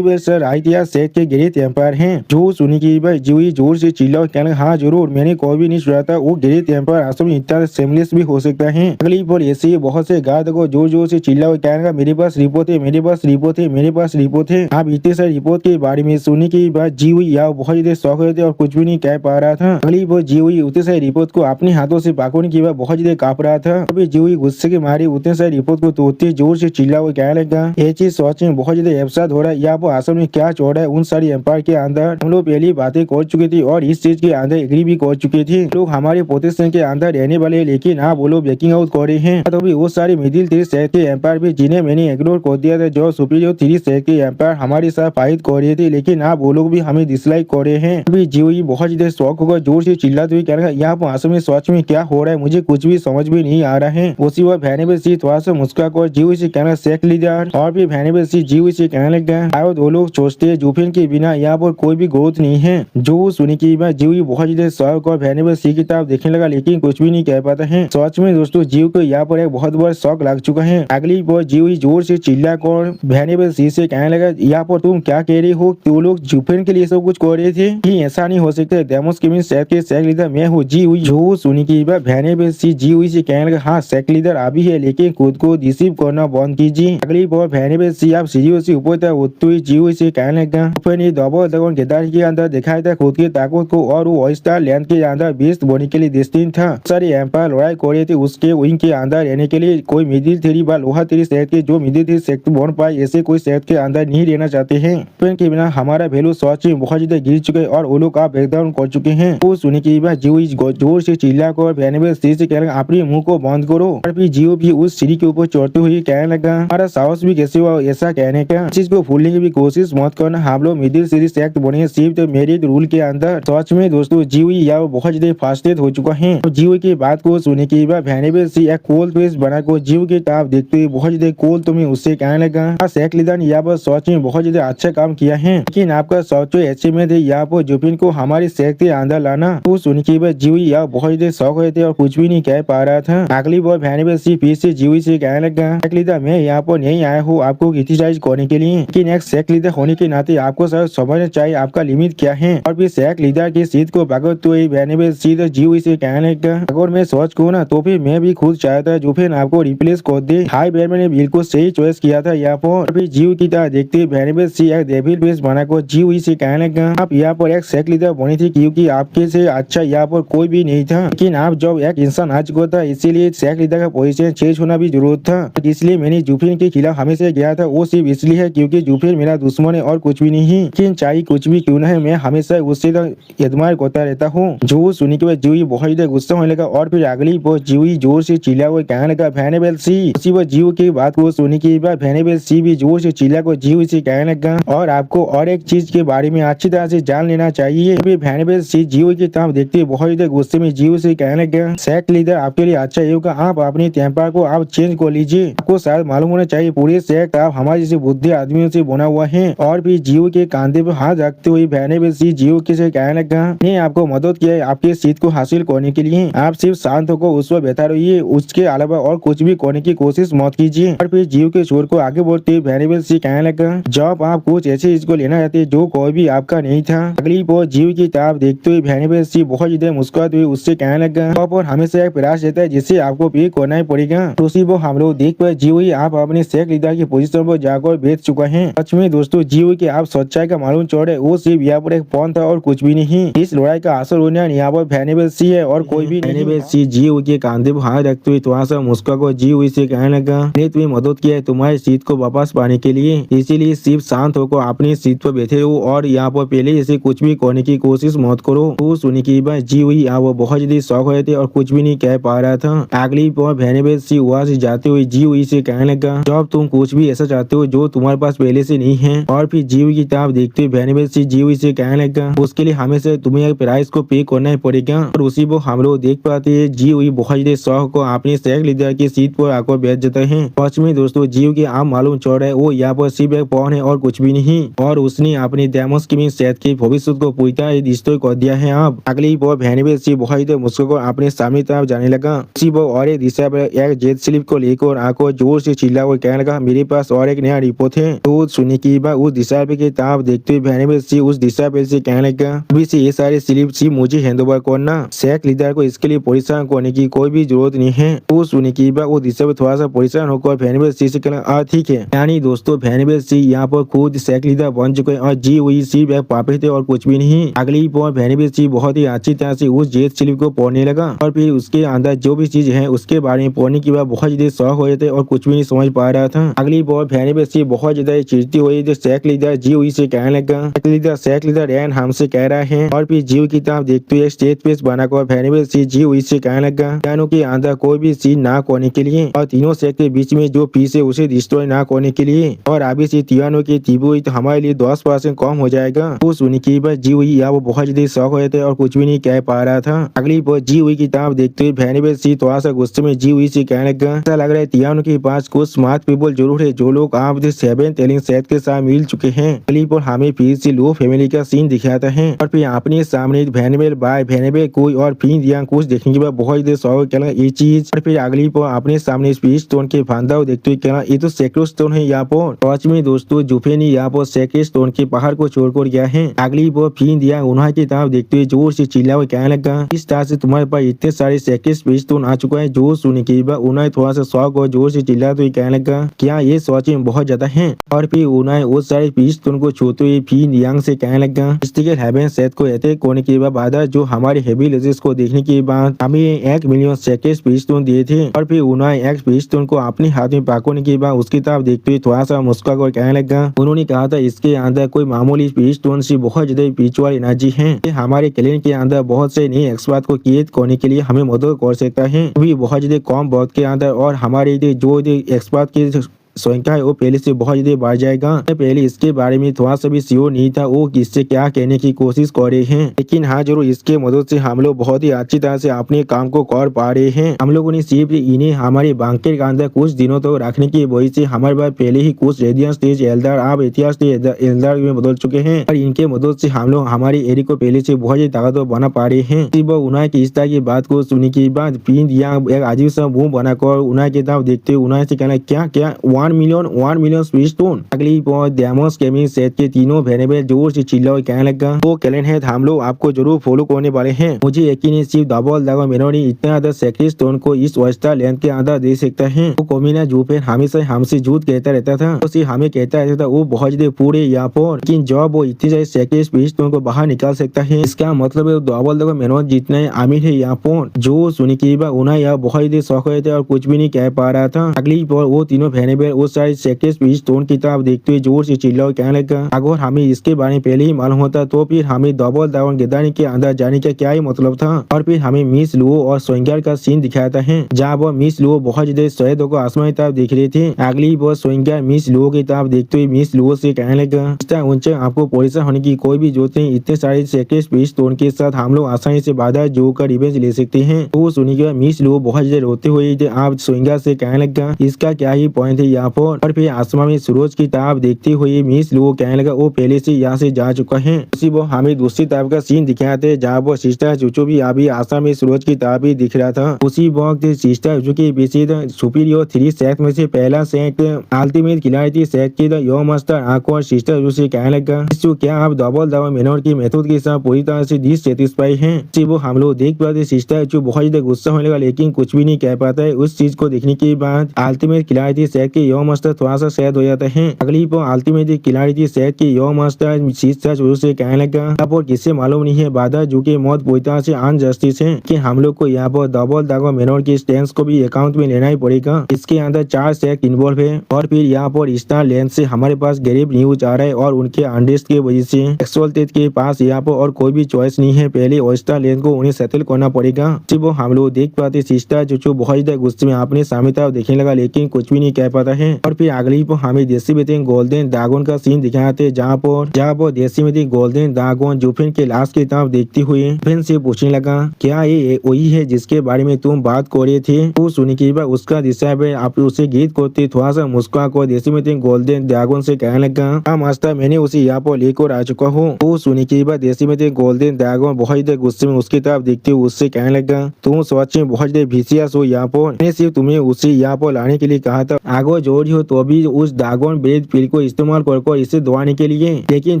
sir idea set के ग्रेट एम्पायर हैं। जो सुनी की जीवी जोर से चिल्ला कहने, हाँ जरूर, मैंने कोई भी नहीं सुना था। वो ग्रेट एम्पायर असल में इतना सेमलेस भी हो सकता है। अगली बार ऐसे ही बहुत से गार्ड को जोर जोर से चिल्ला कहने, मेरे पास रिपोर्ट है, मेरे पास रिपोर्ट है, मेरे पास रिपोर्ट है। आप इतने सारे रिपोर्ट के बारे में सुनी की बात जीवी या बहुत ज्यादा शौक हुए थे और कुछ भी नहीं कह पा रहा था। अगली बार जीवी उतने सारे रिपोर्ट को अपने हाथों से पाकोने की बात बहुत ज्यादा कांप रहा था। अभी जीवी गुस्से के मारे उतने सारे रिपोर्ट को तोड़ते जोर से चिल्ला हुआ कहने लगा, ये चीज सोच में बहुत ज्यादा एफसाद हो रहा है। यहाँ पर आसम में क्या चौड़ है। उन सारी एम्पायर के अंदर हम लोग पहली बातें कर चुके थे और इस चीज के अंदर एग्री भी कर चुके थे। लोग हमारे पोजीशन के अंदर रहने वाले, लेकिन आप वो लोग ब्रेकिंग आउट कर रहे हैं। तो भी वो सारे मिडिल 3 शहर के एम्पायर भी जिन्हें मैंने इग्नोर कर दिया था, जो सुपीरियर 3 शहर के एम्पायर हमारे साथ फाइट कर रहे थे, लेकिन आप वो लोग भी हमें डिसलाइक कर रहे हैं। अभी जीवी बहुत ज्यादा शौक होगा जोर से चिल्लाते हुए कह रहा है, यहाँ पर आसम में सच में क्या हो रहा है, मुझे कुछ भी समझ में नहीं आ रहा है। उसी वक्त वेनेबल सी थोड़ा सा मुस्कुराकर जीवी से कहना, सेक लीडर। और फिर वेनेबल सी जीवी से कहने लगा, शायद वो लोग सोचते हैं जुफिन के बिना यहाँ पर कोई भी ग्रोथ नहीं है। जो सुनी की जीवी बहुत ज्यादा शौक और वेनेबल सी की तरफ देखने लगा, लेकिन कुछ भी नहीं कह पाता है। सच में दोस्तों जीव को यहाँ पर एक बहुत बड़ा शौक लग चुका है। अगली बार जीवी जोर से चिल्ला कर वेनेबल सी से कहने लगा, यहाँ पर तुम क्या कह रही हो, तो लोग जुफिन के लिए सब कुछ कर रहे थे कि ऐसा नहीं हो सकता। डेमोस गेमिंग सेट के सेक लीडर मैं हूँ जी हुई। जो सुनी की वेनेबल सी जी हुई से कहने लगा, हाँ सेक लीडर अभी है, लेकिन खुद को डिसीव करना बंद कीजिए। अगली बार वेनेबल सी आप सीढ़ियों से ऊपर तक उठते हुए जी हुई से कहने लगा, अपने दबो दगन केदार के अंदर दिखाया था खुद की ताकत को और वो ऑयस्टर लैंड के अंदर बेस्ट बनने के लिए डेस्टिन था। सारे एम्पायर लड़ाई कर रहे थे उसके विंग के अंदर रहने के लिए। कोई मिडिल 3 बार लोहा 3 सेट के जो मिडिल 3 सेट बन पाए, ऐसे कोई सेट के अंदर नहीं रहना चाहते हैं। पेन के बिना हमारा वैल्यू सच में बहुत ज्यादा गिर चुके और वो लोग आप ब्रेकडाउन कर चुके हैं। वो सुनी की जीव जोर से चिल्ला कर वेनेबल सी से कहने लगा, अपने मुंह को बंद करो। और फिर जीव भी उस सीढ़ी के ऊपर चढ़ते हुए कहने लगा, हमारा साहस भी कैसे हुआ ऐसा कहने का, चीज को भूलने की भी कोशिश मत करना। हम लोग मिडिल सीरीज सेट बने सिर्फ तो मेरिट रूल के अंदर। सच में दोस्तों जीव या बहुत ज्यादा फ्रस्ट्रेट हो चुका है। तो जीव की बात को सुनने के बाद वेनेबल सी एक कोल फेस बनाकर जीव के तरफ देखते हुए बहुत ज्यादा कोल तुम्हें उससे कहने लगा, सेक लीडर यहाँ पर सच में बहुत ज्यादा अच्छा काम किया है, लेकिन आपका सोचो अचीवमेंट है यहाँ पर जुफिन को हमारे सेट के अंदर लाना। तो सुन के बाद जीव या बहुत ज्यादा शौक हुए थे और कुछ भी नहीं कह पा रहा था। अगली बार वेनेबल सी फिर से जीव से कहने लगा, सेक लीडर मैं यहाँ पर नहीं आया हूँ आपको क्रिटिसाइज करने के लिए, लेकिन एक सेक लीडर होने के नाते आपको समझना चाहिए आपका लिमिट क्या है। और फिर सेक लीडर की सीट को भागते हुए वेनेबल सी जीव से कहने लगा, अगर मैं सोच कहूँ ना तो फिर मैं भी खुद चाहता जुफिन आपको रिप्लेस कर दे। हाई बैरमैन ने बिल्कुल सही चॉइस किया था यहाँ पर। फिर जीव की तरह देखते वेनेबल सी एक डेविल फेस बनाकर जीव से कहने लगा, आप यहाँ पर एक सेक लीडर बनी थी क्योंकि आपके से अच्छा यहाँ पर कोई भी नहीं था, लेकिन आप जब एक इंसान आ चुका था इसीलिए सेक लीडर का पोजीशन चेंज होना भी जरूरत था। इसलिए मैंने जुफिन के खिलाफ हमेशा गया था, वो सिर्फ इसलिए है क्योंकि जुफिन मेरा दुश्मन है और कुछ भी नहीं। लेकिन चाहे कुछ भी क्यों न है मैं हमेशा उससे एडमायर करता रहता हूँ। जो सुनी के बाद जीव बहुत ज्यादा गुस्सा होने लगा और फिर अगली जीव जोर से चिल्ला हुआ कहने लगा, वेनेबल सी। उसी वक्त जीव की बात को सुनी के बाद वेनेबल सी भी जोर से चिल्ला कर जीव से कहने लगा, और आपको और एक चीज के बारे में अच्छी तरह से जान लेना चाहिए। फिर वेनेबल सी जीव की तरफ देखते बहुत ज्यादा गुस्से में जीव से कहने लगा, सेक लीडर आपके लिए अच्छा ये होगा आप अपने टेम्पर को आप चेंज कर लीजिए। आपको शायद मालूम होना चाहिए पूरे सेक्ट आप हमारे जैसे बुद्धि आदमियों से बना हुआ है। और फिर जीव के कांधे पर हाथ रखते हुए वेनेबल सी जीव के से कहने लगा, ने आपको मदद किया है आपके सीट को हासिल करने के लिए, आप सिर्फ शांत होकर उस पर बैठा रहिए, उसके अलावा और कुछ भी करने की कोशिश मत कीजिए। और फिर जीव के शोर को आगे बढ़ते वेनेबल सी कहने लगा, जब आप कुछ ऐसे चीज को लेना चाहते जो कोई भी आपका नहीं था। अगली बार जीव की तरफ देखते हुए वेनेबल सी बहुत ज्यादा मुस्कुराते हुए उससे कहने लगा, और हमेशा एक प्रयास रहता है जिससे आपको पे करना ही पड़ेगा। तो उसी वो हम लोग देख पाए जीव ही आप अपने सेक लीडर की पोजीशन पर जाकर बैठ चुका है। सच में दोस्तों जीव की आप सच्चाई का मालूम चौड़े वो सिर्फ यहाँ पर एक पॉन था और कुछ भी नहीं। इस लड़ाई का असर होने यहाँ पर वेनेबल सी है और कोई भी नहीं। वेनेबल सी जीव के कांधे पर हाथ रखते हुए थोड़ा सा मुस्का को जी हुई से कहने लगा, मैंने तुम्हें मदद किया है तुम्हारी सीट को वापस पाने के लिए, इसीलिए सिर्फ शांत होकर अपनी सीट पर बैठे रहो और यहाँ पर पहले ऐसे कुछ भी करने की कोशिश मत करो। तो सुनी की बात जी हुई यहाँ वो बहुत जल्दी शौक हो थे और कुछ भी नहीं कह पा रहा था। अगली बार भेनेबेल सी वहाँ से जाते हुए जी हुई से कहने लगा, जब तुम कुछ भी ऐसा चाहते हो जो तुम्हारे पास पहले से नहीं है। और फिर जी हुई की तरफ देखते हुए भेनेबेल सी जी हुई से कहने लगा, उसके लिए हमेशा तुम्हें प्राइस को पे करना ही पड़ेगा। और उसी वो हम लोग देख पाते हैं जी हुई बहुत जल्दी शौक को अपने सेक लीडर की सीट पर आकर बैठ जाते हैं। पश्चिमी दोस्तों जीव की आम मालूम चल रहा है वो यहाँ पर सिर्फ एक पौन है और कुछ भी नहीं, और उसने अपनी डेमोस की सेहत के भविष्य को पूछता डिस्ट्रॉय कर दिया है। अब अगली बार भेनेबेल सी बहुत मुस्कुराकर अपने सामने तरफ जाने लगा। उसी वो और एक दिशा पर एक जेट स्लिप को लेकर आकर जोर से चिल्ला और कहने लगा, मेरे पास और एक नया रिपोर्ट है। तो सुनने की बात उस दिशा पे की तरफ देखते हुए भेनेबेल सी उस दिशा पे से कहने लगा, अभी से ये सारे स्लिप सी मुझे हैंडओवर करना, सेक लीडर को इसके लिए परेशान करने की कोई भी जरूरत नहीं है। तो सुनने की बात उस दिशा पे थोड़ा सा परेशान होकर भेनेबेल सी से कहना, ठीक है। यानी दोस्तों भेनेबेल सी यहाँ पर खुद सेक लीडर बन चुके हैं और जी हुई सिर्फ एक पापी थे और कुछ भी नहीं। अगली बार भेनेबेल सी बहुत ही अच्छी तरह से उस जेट स्लिप को पढ़ने लगा और फिर उसके अंदर जो भी चीज है उसके बारे में पढ़ने की बात बहुत ज्यादा शौक हो जाते और कुछ भी नहीं समझ पा रहा था। अगली बार भेनेबेल सी बहुत ज्यादा चिढ़ती हुई जो सेक लीडर जी हुई से कहने लगा, सेक लीडर रैन हमसे कह रहा है। और फिर जीव की तरफ देखते हुए स्टेज पेस बनाकर भेनेबेल सी जी हुई से कहने लगा, पियानो के अंदर कोई भी सीन ना करने के लिए और तीनों सेक के बीच में जो पीस है उसे डिस्ट्रॉय ना करने के लिए, और अभी से पियानो की तीव्रता तो हमारे लिए 10% कम हो जाएगा। वो सुनी की बात जी हुई या वो बहुत ज्यादा शौक हो जाते और कुछ भी नहीं कह पा रहा था। अगली बार जी हुई की तरफ देखते हुए भेनेबेल सी थोड़ा सा गुस्से में जी हुई से कहने लगा, ऐसा लग रहा है पियानो के पास कुछ स्मार्ट पीपल जरूर है जो लोग आप 7 टेलिंग सेट के साथ मिल चुके हैं। अगली बार हमें फिर से लो फैमिली का सीन दिखाता है और फिर अपने सामने भेनेबेल बाय भेनेबेल कोई और फिर दिया कुछ देखने के बाद बहुत ज्यादा शौक कहना ये चीज। और फिर अगली बार अपने सामने स्पीच स्टोन के फांदा देखते हुए कहना, ये तो सेक्रो स्टोन है यहाँ पर। पांच में दोस्तों जुफे ने यहाँ पर सेक्रो स्टोन के पहाड़ को छोड़कर गया है। अगली बार फिर दिया उन्हें की तरफ देखते हुए जोर से चिल्ला हुआ कहने लगा, इस तरह से तुम्हारे पास इतने सारे सेक्रो स्पीच स्टोन आ चुका है। जो सुनने के बाद उन्हें थोड़ा सा शौक और जोर से चिल्ला तो कहने लगा, क्या ये सच में बहुत ज्यादा है। और फिर उन्हें उस सारे स्पीच स्टोन को छूते हुए फिर यांग से कहने लगा, स्टिकर हेवन सेट को अटैक करने के बाद जो हमारे हेवी लेजेस को देखने के बाद हमें 1 मिलियन सेक्रो स्पीच स्टोन दिए थे। और फिर उन्हें एक स्पीच स्टोन को अपने हाथ में पकड़ने के बाद उसकी तरफ देखते हुए थोड़ा सा मुस्कुरा कर कहने लगा, उन्होंने कहा था इसके अंदर कोई मामूली स्पीच स्टोन से बहुत ज्यादा स्पिरिचुअल एनर्जी है। हमारे क्लिनिक के अंदर बहुत से नए एक्सपर्ट को क्रिएट करने के लिए हमें मदद कर सकता है, भी बहुत ज्यादा कम वक्त के अंदर। और हमारे जो एक्सपर्ट की संख्या है वो पहले से बहुत ज्यादा बढ़ जाएगा। पहले इसके बारे में थोड़ा सा भी श्योर नहीं था वो किससे क्या कहने की कोशिश कर रहे हैं, लेकिन हाँ जरूर इसके मदद से हम लोग बहुत ही अच्छी तरह से अपने काम को कर पा रहे हैं। हम लोगों ने सिर्फ इन्हें हमारे बंकर के अंदर कुछ दिनों तक तो रखने की वजह से हमारे पास पहले ही कुछ रेडियंस तेज एल्डर आप इतिहास एल्डर में बदल चुके हैं और इनके मदद से हम लोग हमारे एरिया को पहले से बहुत ज्यादा ताकतवर बना पा रहे हैं। सिर्फ उन्हें की इस तरह की बात को सुनने के बाद पिंड या एक अजीब सा मुंह बनाकर उन्हें की तरफ देखते हुए उन्हें से कहना, क्या 1 मिलियन स्पीच स्टोन। अगली बार डेमोस गेमिंग सेट के तीनों भेनेबेल जोर से चिल्ला और कहने लगा, वो कैलेंड है हम लोग आपको जरूर फॉलो करने वाले हैं। मुझे यकीन है सिर्फ डबल दागा मेनोनी इतना ज्यादा सेक्रो स्टोन को इस वर्स्टा लेंथ के अंदर दे सकता है। वो कोमिना जूफेन हमेशा हमसे झूठ कहता रहता था, तो सिर्फ हमें कहता रहता था वो बहुत ज्यादा पूरे यहाँ पर, लेकिन जब वो इतने सारे सेक्रो स्पीच स्टोन को बाहर निकाल सकता है इसका मतलब है डबल दागा मेनोन जितना अमीर है यहाँ पर। जो सुनी की बात उन्हें यह बहुत ज्यादा शौक थे और कुछ भी नहीं कह पा रहा था। अगली बार वो तीनों भेनेबेल वो सारे सेक्रो स्पीच स्टोन की तरफ देखते हुए जोर से चिल्ला और कहने लगा, अगर हमें इसके बारे में पहले ही मालूम होता तो फिर हमें डबल दावन गेदानी के अंदर जाने का क्या ही मतलब था। और फिर हमें मिस लुओ और सोइंगर का सीन दिखाता है जहाँ वो मिस लुओ बहुत ज्यादा शहीदों को आसमान की तरफ देख रहे थे। अगली बार सोइंगर मिस लुओ की तरफ देखते हुए मिस लुओ से कहने लगा, उनसे आपको परेशान होने की कोई भी जरूरत नहीं, इतने सारे सेक्रो स्पीच स्टोन के साथ हम लोग आसानी से बाधा जो कर रिवेंज ले सकते हैं। तो सुनी के मिस लुओ बहुत ज्यादा रोते हुए आप सोइंगर से कहने लगा, इसका क्या ही पॉइंट है यहाँ पर। और फिर आसमान में सूरज की तरफ देखते हुए मिस लुओ कहने लगा, वो पहले से यहाँ से जा चुका है। उसी वो हमें दूसरी तरफ का सीन दिखाते जहाँ वो सिस्टर चुचू भी अभी आसमान में सूरज की तरफ ही दिख रहा था। उसी वक्त सिस्टर चुचू के पीछे सुपीरियर 3 सेट में से पहला सेट अल्टीमेट खिलाड़ी थी सेट की यो मास्टर आंखों और सिस्टर चुचू से कहने लगा, क्या आप डबल दावा मेनोर की मेथड के साथ पूरी तरह से डिससेटिस्फाई हैं। उसी वो हम लोग देख पाते सिस्टर चुचू बहुत ज्यादा गुस्सा होने लगा लेकिन कुछ भी नहीं कह पाता है। उस चीज को देखने के बाद अल्टीमेट खिलाड़ी थी सेट के यह मास्टर थोड़ा सा सैड हो जाता है। अगली पर अल्टीमेट खिलाड़ी थी सैड की यह मास्टर शीशा शुरू से कहने लगा यहाँ पर किससे मालूम नहीं है बाधा जो की मौत पूरी से अनजस्टिस है कि हम लोग को यहाँ पर डबल दागो मेनोर की स्टैंड को भी अकाउंट में लेना ही पड़ेगा। इसके अंदर 4 सेक्ट इन्वॉल्व है और फिर यहाँ पर स्टार लेंस से हमारे पास गरीब न्यूज आ रहा है और उनके अंडर्स की वजह से एक्सोल्टेड के पास यहाँ पर और कोई भी चॉइस नहीं है। पहले ऑस्टार लेंस को उन्हें सेटल करना पड़ेगा। सिर्फ हम लोग देख पाते सिस्टर जो बहुत ज्यादा गुस्से में अपने सामने तरफ देखने लगा लेकिन कुछ भी नहीं कह पाता है। और फिर अगली पर हमें देसी में गोल्डन ड्रैगन का सीन दिखाते जहाँ पर देसी में गोल्डन ड्रैगन जुफिन के लाश की तरफ देखती हुई फिर से पूछने लगा क्या ये वही है जिसके बारे में तुम बात कर रहे थे। वो सुनी के बाद उसका दिशा पे आप उसे गीत करते थोड़ा सा मुस्कुरा को देसी में गोल्डन ड्रैगन से कहने लगा हाँ मास्टर मैंने उसे यहाँ पर लेकर आ चुका हूँ। वो सुनी के बाद देसी में गोल्डन ड्रैगन बहुत ही गुस्से में उसकी तरफ देखते हुए उससे कहने लगा तुम सच में बहुत भिसियस हो। यहाँ पर मैंने सिर्फ तुम्हें उसे यहाँ पर लाने के लिए कहा था आगे जोड़ हो तो भी उस ड्रैगन ब्रेड पिल को इस्तेमाल कर इसे दौड़ाने के लिए लेकिन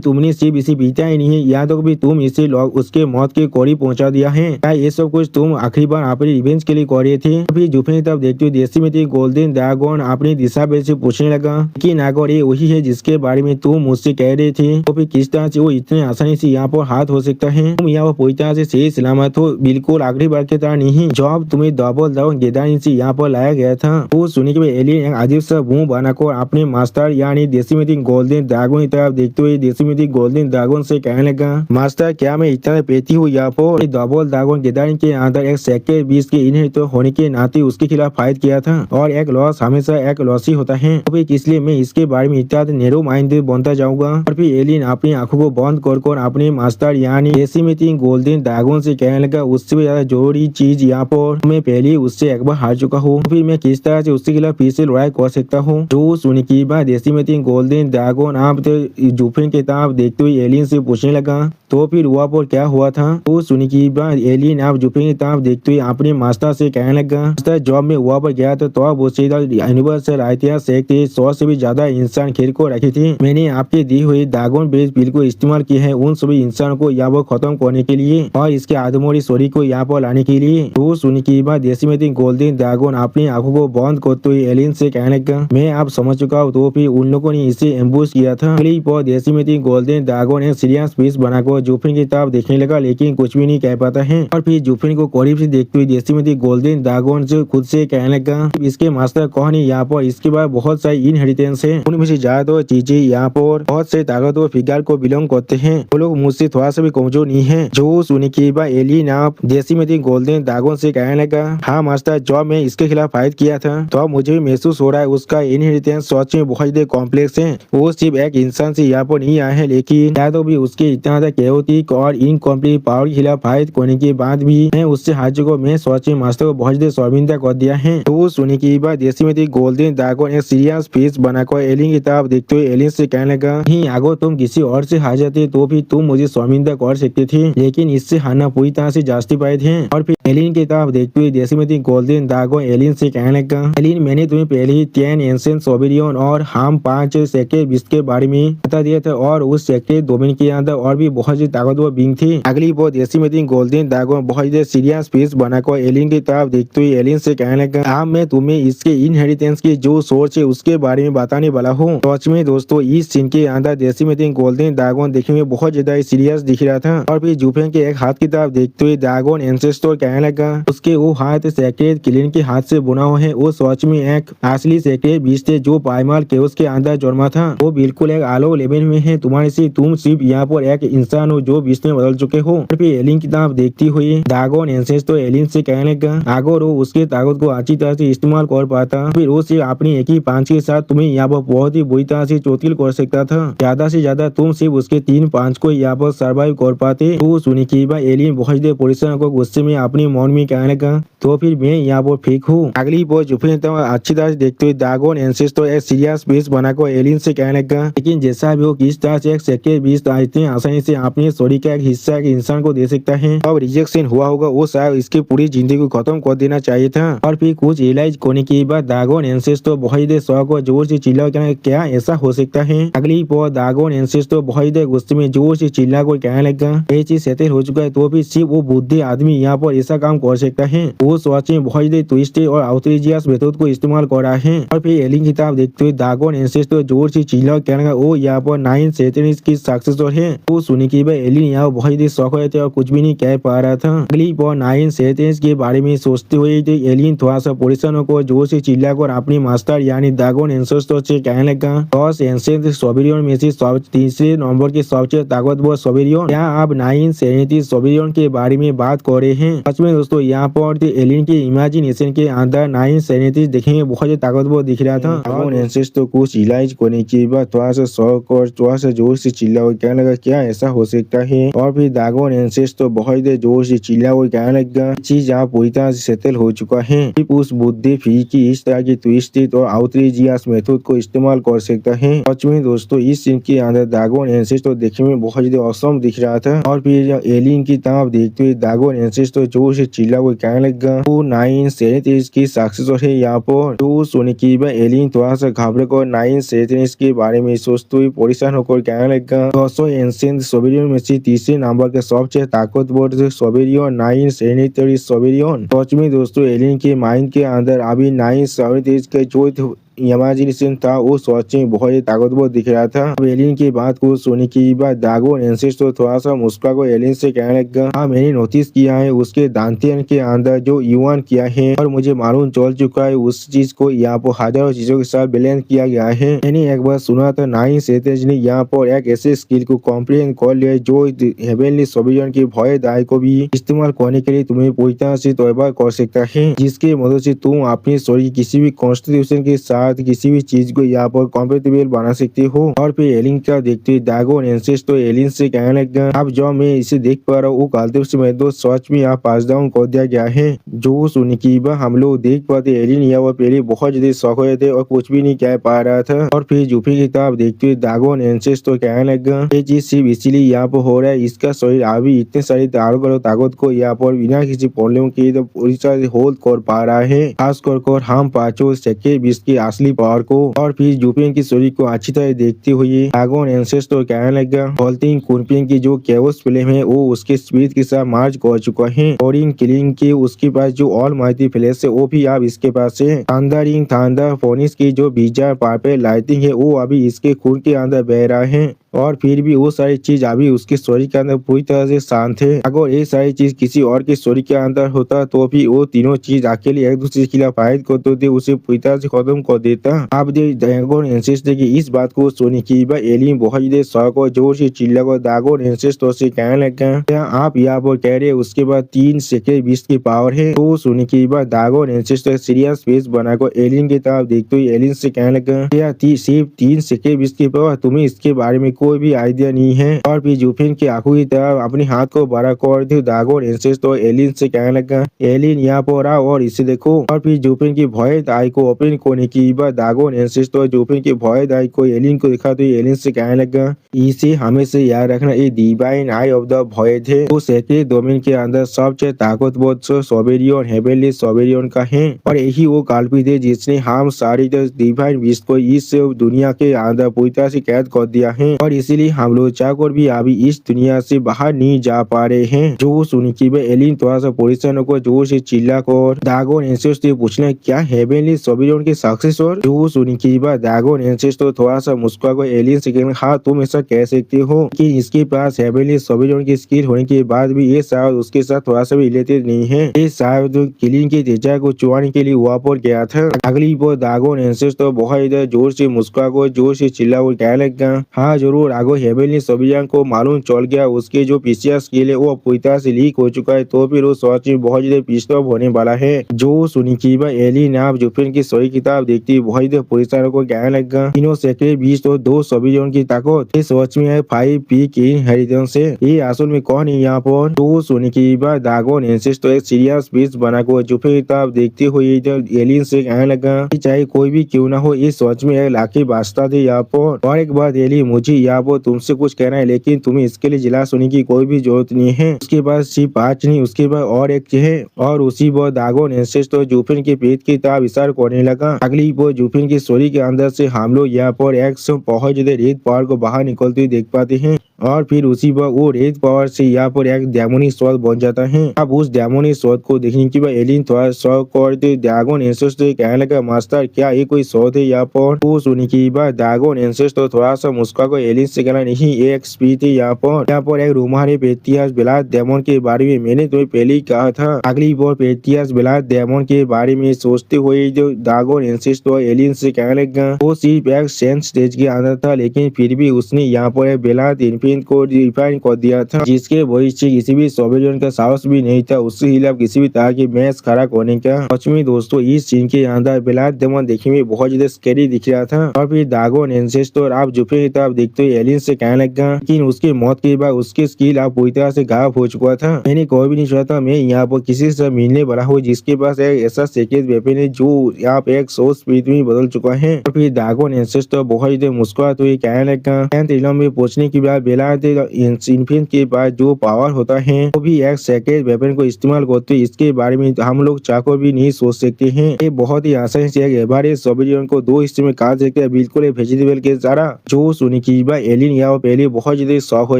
तुमने सिर्फ इसे पीता ही नहीं है यहाँ तक भी तुम इसे उसके मौत के करीब पहुंचा दिया है। क्या ये सब कुछ तुम आखिरी बार अपने रिवेंज के लिए कर रहे थे। फिर जुफिन की तरफ देखते हुए देसी में गोल्डन ड्रैगन अपनी दिशा पे से पूछने लगा कि नागौर ये वही है जिसके बारे में तुम मुझसे कह रहे थे तो फिर किस तरह से वो इतने आसानी से यहाँ पर हाथ हो सकता है। तुम यहाँ पर पूरी तरह से सही सलामत हो बिल्कुल आखिरी बार की तरह नहीं जब तुम्हें डबल दागोन गेदानी से यहाँ पर लाया गया था। वो सुनने के बाद एलियन एक अजीब सा मुंह बनाकर अपने मास्टर यानी देसी में गोल्डन ड्रैगन की तरफ देखते हुए देसी में गोल्डन ड्रैगन से कहने लगा मास्टर क्या मैं इतना पेटी हूँ यहाँ पर डबल ड्रैगन गेदानी के अंदर एक सेक्टर 20 के इनहेरिट होने के नाते उसके खिलाफ फाइट किया था और एक लॉस हमेशा एक लॉस ही होता है तो फिर इसलिए मैं इसके बारे में इतना नैरो माइंडेड बनता जाऊंगा। और फिर एलियन अपनी आंखों को बंद कर अपने मास्टर यानी देसी में गोल्डन ड्रैगन से कहने लगा उससे भी ज्यादा जरूरी चीज यहाँ पर मैं पहले उससे एक बार हार चुका हूँ फिर मैं किस तरह से उसके खिलाफ फिर से लड़ाई कर सकता हूँ। जो सुनी की बात देसी में गोल्डन ड्रैगन आप जुफिन के तरफ देखते हुए एलियन से पूछने लगा तो फिर वहाँ पर क्या हुआ था। तो सुनी की बात एलियन आप जुफिन की तरफ देखते हुए अपने मास्टर से कहने लगा मास्टर जॉब में वहाँ पर गया था तो आप उससे यूनिवर्सल इतिहास से 100 से भी ज्यादा इंसान खेल को रखी थी। मैंने आपके दी हुई ड्रैगन बेस्ड बिल को इस्तेमाल किया है उन सभी इंसान को यहाँ पर खत्म करने के लिए और इसके आदमोरी स्टोरी को यहाँ पर लाने के लिए। तो सुनी की बात देसी में गोल्डन ड्रैगन अपनी आंखों को बंद करते हुए एलियन से कहने लगा मैं आप समझ चुका हूँ। तो फिर उन लोगों ने इसे एम्बुश किया था। देसी में गोल्डन ड्रैगन एक सीरियस पीस बनाकर जुफिन की तरफ देखने लगा लेकिन कुछ भी नहीं कह पाता है। और फिर जुफिन को करीब से देखते हुए देसी में गोल्डन ड्रैगन से खुद से कहने लगा इसके मास्टर कौन है यहाँ पर इसके बाद बहुत सारी इनहेरिटेंस है उनमें से ज्यादा चीजें यहाँ पर बहुत से ताकतवर फिगर को बिलोंग करते हैं वो लोग मुझसे थोड़ा सा भी कमजोर नहीं है। जो सुनी की बात एलियन आप देसी में गोल्डन ड्रैगन से कहने लगा हाँ मास्टर जब मैं इसके खिलाफ फाइट किया था तो मुझे भी महसूस हो रहा है उसका इनहेरिटेंस सच में बहुत ज्यादा कॉम्प्लेक्स है। वो सिर्फ एक इंसान से यहाँ पर नहीं आया है लेकिन शायद भी उसके इतना ज्यादा केओटिक और इनकम्प्लीट पावर के खिलाफ फाइट करने के बाद भी मैं उससे हार चुका। मैं सच में मास्टर को बहुत ज्यादा शर्मिंदा कर दिया है। तो सुनी की बात देसी में गोल्डन ड्रैगन एक सीरियस फेस बनाकर एलियन की तरफ देखते हुए एलियन से कहने लगा नहीं अगर तुम किसी और से हार जाते तो भी तुम मुझे शर्मिंदा कर सकते थे लेकिन इससे हारना पूरी तरह से जस्टिफाइड है। और फिर एलियन की तरफ देखते हुए देसी में गोल्डन ड्रैगन एलियन से कहने लगा एलियन मैंने तुम्हें पहले ही 10 एंशिएंट सोबेरियन और हम 5 सेक्टर 20 के बारे में बता दिया था और उस सेक्टर डोमेन के अंदर और भी बहुत सी ताकतवर बींग थी। अगली बार देसी में गोल्डन ड्रैगन बहुत सीरियस फेस बनाकर एलियन की तरफ देखते हुए एलियन से कहने लगा अब मैं तुम्हें इसके इनहेरिटेंस की जो सोर्स है उसके बारे में बताने वाला हूँ। सच में दोस्तों इस सीन के अंदर देसी में गोल्डन ड्रैगन देखने में बहुत ज्यादा सीरियस दिख रहा था। और फिर जुफिन के एक हाथ की तरफ देखते हुए ड्रैगन एंसेस्टर कहने लगा उसके वो हाथ सेक्रेट क्लिन के हाथ से बुना हुआ है वो सच में एक असली सेक्रेट बीज थे जो प्राइमल केओस के अंदर जन्मा था। वो बिल्कुल एक आलो लेवल में है तुम्हारे से तुम सिर्फ यहाँ पर एक इंसान हो जो बीच में बदल चुके हो। फिर एलियन की तरफ देखती हुई ड्रैगन एंसेस्टर एलियन से कहने लगा अगर वो उसके ताकत को अच्छी तरह से इस्तेमाल कर पाता फिर वो सिर्फ अपनी एक ही पांच के साथ तुम्हें यहाँ पर बहुत ही बुरी तरह से चोटिल कर सकता था। ज्यादा से ज्यादा तुम सिर्फ उसके 3 5 को यहाँ पर सर्वाइव कर पाते। तो सुनी की बात एलियन बहुत देर पोजिशन को गुस्से में अपनी मन में कहने लगा तो फिर मैं यहाँ पर फेक हूँ। अगली बार जुफिन अच्छी तरह से देखते हुए ड्रैगन एंसेस्टर एक सीरियस बेस बनाकर एलियन से कहने लगा लेकिन जैसा भी हो किस तरह से एक सेक्टर बीस इतनी आसानी से अपने स्टोरी का एक हिस्सा एक इंसान को दे सकता है। अब रिजेक्शन हुआ होगा वो शायद इसकी पूरी जिंदगी को खत्म कर देना चाहिए था। और फिर कुछ रियलाइज करने के बाद ड्रैगन एंसेस्टर बहुत देर शौक और जोर से चिल्ला क्या ऐसा हो सकता है। अगली बार ड्रैगन एंसेस्टर बहुत देर गुस्से में जोर से चिल्ला कर कहने लगा ये चीज सेटल हो चुका है तो फिर सिर्फ वो बुद्धि आदमी यहाँ पर ऐसा काम कर सकता है। वो सोच में बहुत देर ट्विस्ट और आउटरीजियस मेथड को इस्तेमाल कर रहा है। और और फिर एलियन किताब देखते हुए दागोन एंसेस्टर जोर से चिल्ला और कहने लगा वो यहाँ पर 9 की सक्सेसर है। वो सुनी की भाई एलियन यहाँ बहुत ही शौक रहे थे और कुछ भी नहीं कह पा रहा था। अगली बार 9 के बारे में सोचते हुए तो एलियन थोड़ा सा परेशान को जोर से चिल्ला कर अपनी मास्टर यानी दागोन एंसेस्टर से कहने लगा 10 एंसेंट सोबेरियन में से तीसरे नंबर के सबसे ताकतवर सोबेरियन, क्या आप 9 सोबेरियन के बारे में बात कर रहे हैं? सच में दोस्तों यहाँ पर एलियन के इमेजिनेशन के अंदर 9 देखेंगे बहुत ही ताकतवर दिख रहा था। दागोन एंसेस्टर कुछ इलाज करने के बाद थोड़ा सा शौक और थोड़ा सा जोर से चिल्ला और कहने लगा क्या ऐसा हो सकता है? और फिर दागोन एंसेस्टर बहुत ही जोर से चिल्ला और कहने लगा चीज आप पूरी तरह से सेटल हो चुका है। उस बुद्धि फी की इस तरह की ट्विस्टेड और आउटरीजियस मेथड को इस्तेमाल कर सकता है। सच में दोस्तों इस सीन के अंदर दागोन एंसेस्टर देखने में बहुत ज्यादा औसम दिख रहा था। और फिर एलियन की तरफ देखते हुए दागोन एंसेस्टर जोर से चिल्ला और कहने लगा वो 9 की सक्सेसर है यहाँ पर। तो सुने की एलियन थोड़ा सा घबरा कर 9 के बारे में सोचते हुए परेशान होकर कहने लगा 10 एंसेंट सोबेरियन में से तीसरे नंबर के सबसे ताकतवर सोबेरियन 9 सोबेरियन। सच में दोस्तों एलियन के माइंड के अंदर अभी 9 के जो इमेजिनेशन था वो सच में बहुत ही ताकतवर दिख रहा था। अब एलियन की बात को सुनने के बाद दागोन एंसेस्टर थोड़ा सा मुस्कुरा को एलियन से कहने लगा हाँ मैंने नोटिस किया है उसके दांतियन के अंदर जो युवान किया है और मुझे मालूम चल चुका है उस चीज को यहाँ पर हजारों चीजों के साथ बैलेंस किया गया है। मैंने एक बार सुना था 9 ने यहाँ पर एक ऐसे स्किल को कॉम्प्लीट कर लिया जो हेवनली सोबेरियन की भय दाय को भी इस्तेमाल करने के लिए तुम्हें पूरी तरह से तौबा कर सकता है, जिसकी मदद से तुम अपने शरीर किसी भी कॉन्स्टिट्यूशन के साथ किसी भी चीज को यहाँ पर कॉम्पेटेबल बना सकते हो। और फिर एलियन का देखते हुए दागोन एंसेस्टर एलियन से कहने लगा अब जो मैं इसे देख पा रहा हूँ वो गलती से मैं तो सच में यहाँ पास डाउन कर दिया गया है। जो सुन की हम लोग देख पाते एलियन यहाँ पहले बहुत ज्यादा शौक हुए थे और कुछ भी नहीं कह पा रहा था। और फिर जूफी की किताब देखते हुए दागोन एंसेस्टर कहने लगा ये चीज सिर्फ इसीलिए यहाँ पर हो रहा है, इसका शरीर अभी इतने सारी ताकत को यहाँ पर बिना किसी प्रॉब्लम के होल्ड कर पा रहा है, खास कर हम पांचों सेकेंड बीस की असली पावर को। और फिर जूपियन की शरीर को अच्छी तरह देखते हुए दागोन एंसेस्टर कहने लगा होल्टिंग कुनपियन की जो केओस फ्लेम है वो उसके स्पीड के साथ मार्च कर चुका है और इन किलिंग के उसके पास जो ऑल माइटी फ्लैश है वो भी अब इसके पास है। थंडरिंग थंडर फोनिस की जो बीजा पर्पल लाइटिंग है वो अभी इसके खून के अंदर बह रहा है और फिर भी वो सारी चीज अभी उसके शरीर के अंदर पूरी तरह से शांत है। अगर ये सारी चीज किसी और के शरीर के अंदर होता तो भी वो तीनों चीज अकेले एक दूसरे के खिलाफ फाइट करते थे, उसे पूरी तरह से खत्म कर देता। अब दागोन एंसेस्टर की इस बात को सुनने की एलियन बहुत ही शौक और जोर से चिल्ला कर दागोन एंसेस्टर से कहने लगा क्या आप यहाँ पर कह रहे उसके बाद 3 सेकेंड 20 की पावर है? तो सुनने के बाद दागोन एंसेस्टर सीरियस फेस बनाकर एलियन की तरफ देखते हुए एलियन से कहने लगा क्या सिर्फ 3 सेकेंड 20 की पावर? तुम्हें इसके बारे में कोई भी आइडिया नहीं है। और फिर जूफिन की आंखों की तरफ अपने हाथ को बड़ा कर दिया दागोन एंसेस्टर एलियन से कहने लगा एलियन यहाँ पर आओ और इसे देखो। और फिर जूफिन की भय आई को ओपन करने की बाद दागोन एंसेस्टर जूफिन की भय आई को एलियन को दिखा तो एलियन से कहने लगा इसे हमेशा याद रखना ये डिवाइन आई ऑफ द भॉयड है, वो सेक्रेट डोमेन के अंदर सबसे ताकतवर सोबेरियन हेवनली सोबेरियन का है और यही वो कल्पित है जिसने हम सारी डिवाइन विश्व को इस दुनिया के अंदर पूरी तरह से कैद कर दिया है और इसीलिए हम लोग चाहकर भी अभी इस दुनिया से बाहर नहीं जा पा रहे हैं। जो सुनी की एलियन थोड़ा सा परेशान को जोर से चिल्ला कर दागोन एंसेस्टर से पूछना क्या हेवनली सोबेरियन के सक्सेसर? जो सुनी की दागोन एंसेस्टर थोड़ा सा मुस्कुरा कर एलियन से कहना हाँ तुम ऐसा कह सकते हो कि इसके पास हेवनली सोबेरियन की स्किल होने के बाद भी ये शायद उसके साथ थोड़ा सा भी रिलेटेड नहीं है, ये शायद किलिंग के तेजा को चुराने के लिए वहाँ पर गया था। अगली बार दागोन एंसेस्टर बहुत इधर जोर से मुस्कुरा कर जोर से चिल्ला कर कहने लगा हाँ जरूर आगो हेवनली सोबेरियन को मालूम चल गया उसके जो पीसीआर स्किल है वो पूरी तरह से लीक हो चुका है तो फिर वो सच में बहुत ज्यादा पिस्ड ऑफ होने वाला है। जो सुनी की एलियन आप जूफिन की सही किताब देखती बहुत ज्यादा परेशान को कहने लगा तीनों सेक्रेट 20 और 2 सोबेरियन की ताकत ये सच में है 5 पी की इनहेरिटेंस है, ये असल में कौन है यहाँ पर? तो सुनी की दागोन एंसेस्टर एक सीरियस पीस बना कर जूफिन की किताब देखते हुए एलियन से कहने लगा चाहे कोई भी क्यों ना हो ये सच में एक लाखी वास्ता थे यहाँ पर। और एक बात एलियन मुझे यहाँ पर तुमसे कुछ कहना है लेकिन तुम्हें इसके लिए जिला सुनने की कोई भी जरूरत नहीं है। उसके बाद सिर्फ 5 नहीं उसके बाद और एक है और उसी बार दागोन एंसेस्टर जूफिन के पेट की तरफ इशारा करने लगा। अगली पर जुफिन की स्टोरी के अंदर से हम लोग यहाँ पर एक बहुत ज्यादा रेड पावर को बाहर निकलते हुए देख पाते हैं और फिर उसी पर वो रेड पावर से यहाँ पर एक डेमोनिक स्वॉर्ड बन जाता है। अब उस डेमोनिक स्वॉर्ड को देखने के बाद एलियन थोड़ा शौक करते ड्रैगन एंसेस्टर कहने लगा मास्टर क्या ये कोई स्वॉर्ड है यहाँ पर। वो सुनने के बाद ड्रैगन एंसेस्टर थोड़ा सा मुस्कुरा कर एलियन से कहना नहीं ये एक स्पीच है यहाँ पर एक रूमानी पेटियास बिलात डेमन के बारे में मैंने तुम्हें पहले ही कहा था। अगली बार पेटियास बिलात डेमन के बारे में सोचते हुए जो ड्रैगन एंसेस्टर एलियन से कहने लगा वो सिर्फ एक सेंस स्टेज के अंदर था लेकिन फिर भी उसने यहाँ पर बेलात इन्फिन को डिफाइन कर दिया था जिसके भविष्य किसी भी सोबेरियन का साहस भी नहीं था उसके खिलाफ किसी भी तरह की मैच खड़ा करने का। सच में दोस्तों इस सीन के अंदर बेलात डेमन देखने में बहुत ज्यादा स्कैरी दिख रहा था और फिर ड्रैगन एंसेस्टर आप जुफे की तरफ देखते हुए एलियन से कहने लगा लेकिन उसकी मौत के बाद उसकी स्किल आप पूरी तरह से गायब हो चुका था। मैंने कोई भी नहीं सोचा था मैं यहाँ पर किसी से मिलने वाला हूँ जिसके पास एक ऐसा सीक्रेट वेपन है जो आप एक सौ स्पीड में बदल चुका है। और फिर ड्रैगन एंसेस्टर बहुत ज्यादा मुस्कुराते हुए कहने लगा में पहुंचने के बाद बेलात इन्फिन के पास जो पावर होता है वो भी एक सेक्रेट वेपन को इस्तेमाल करते इसके बारे में हम लोग चाको भी नहीं सोच सकते हैं। ये बहुत ही आसानी से एक एवरेज सोबेरियन को दो हिस्से में काट सकते हैं बिल्कुल वेजिटेबल के तरह। जो सुनी की बात एलियन यहाँ पहले बहुत ज्यादा शौक हो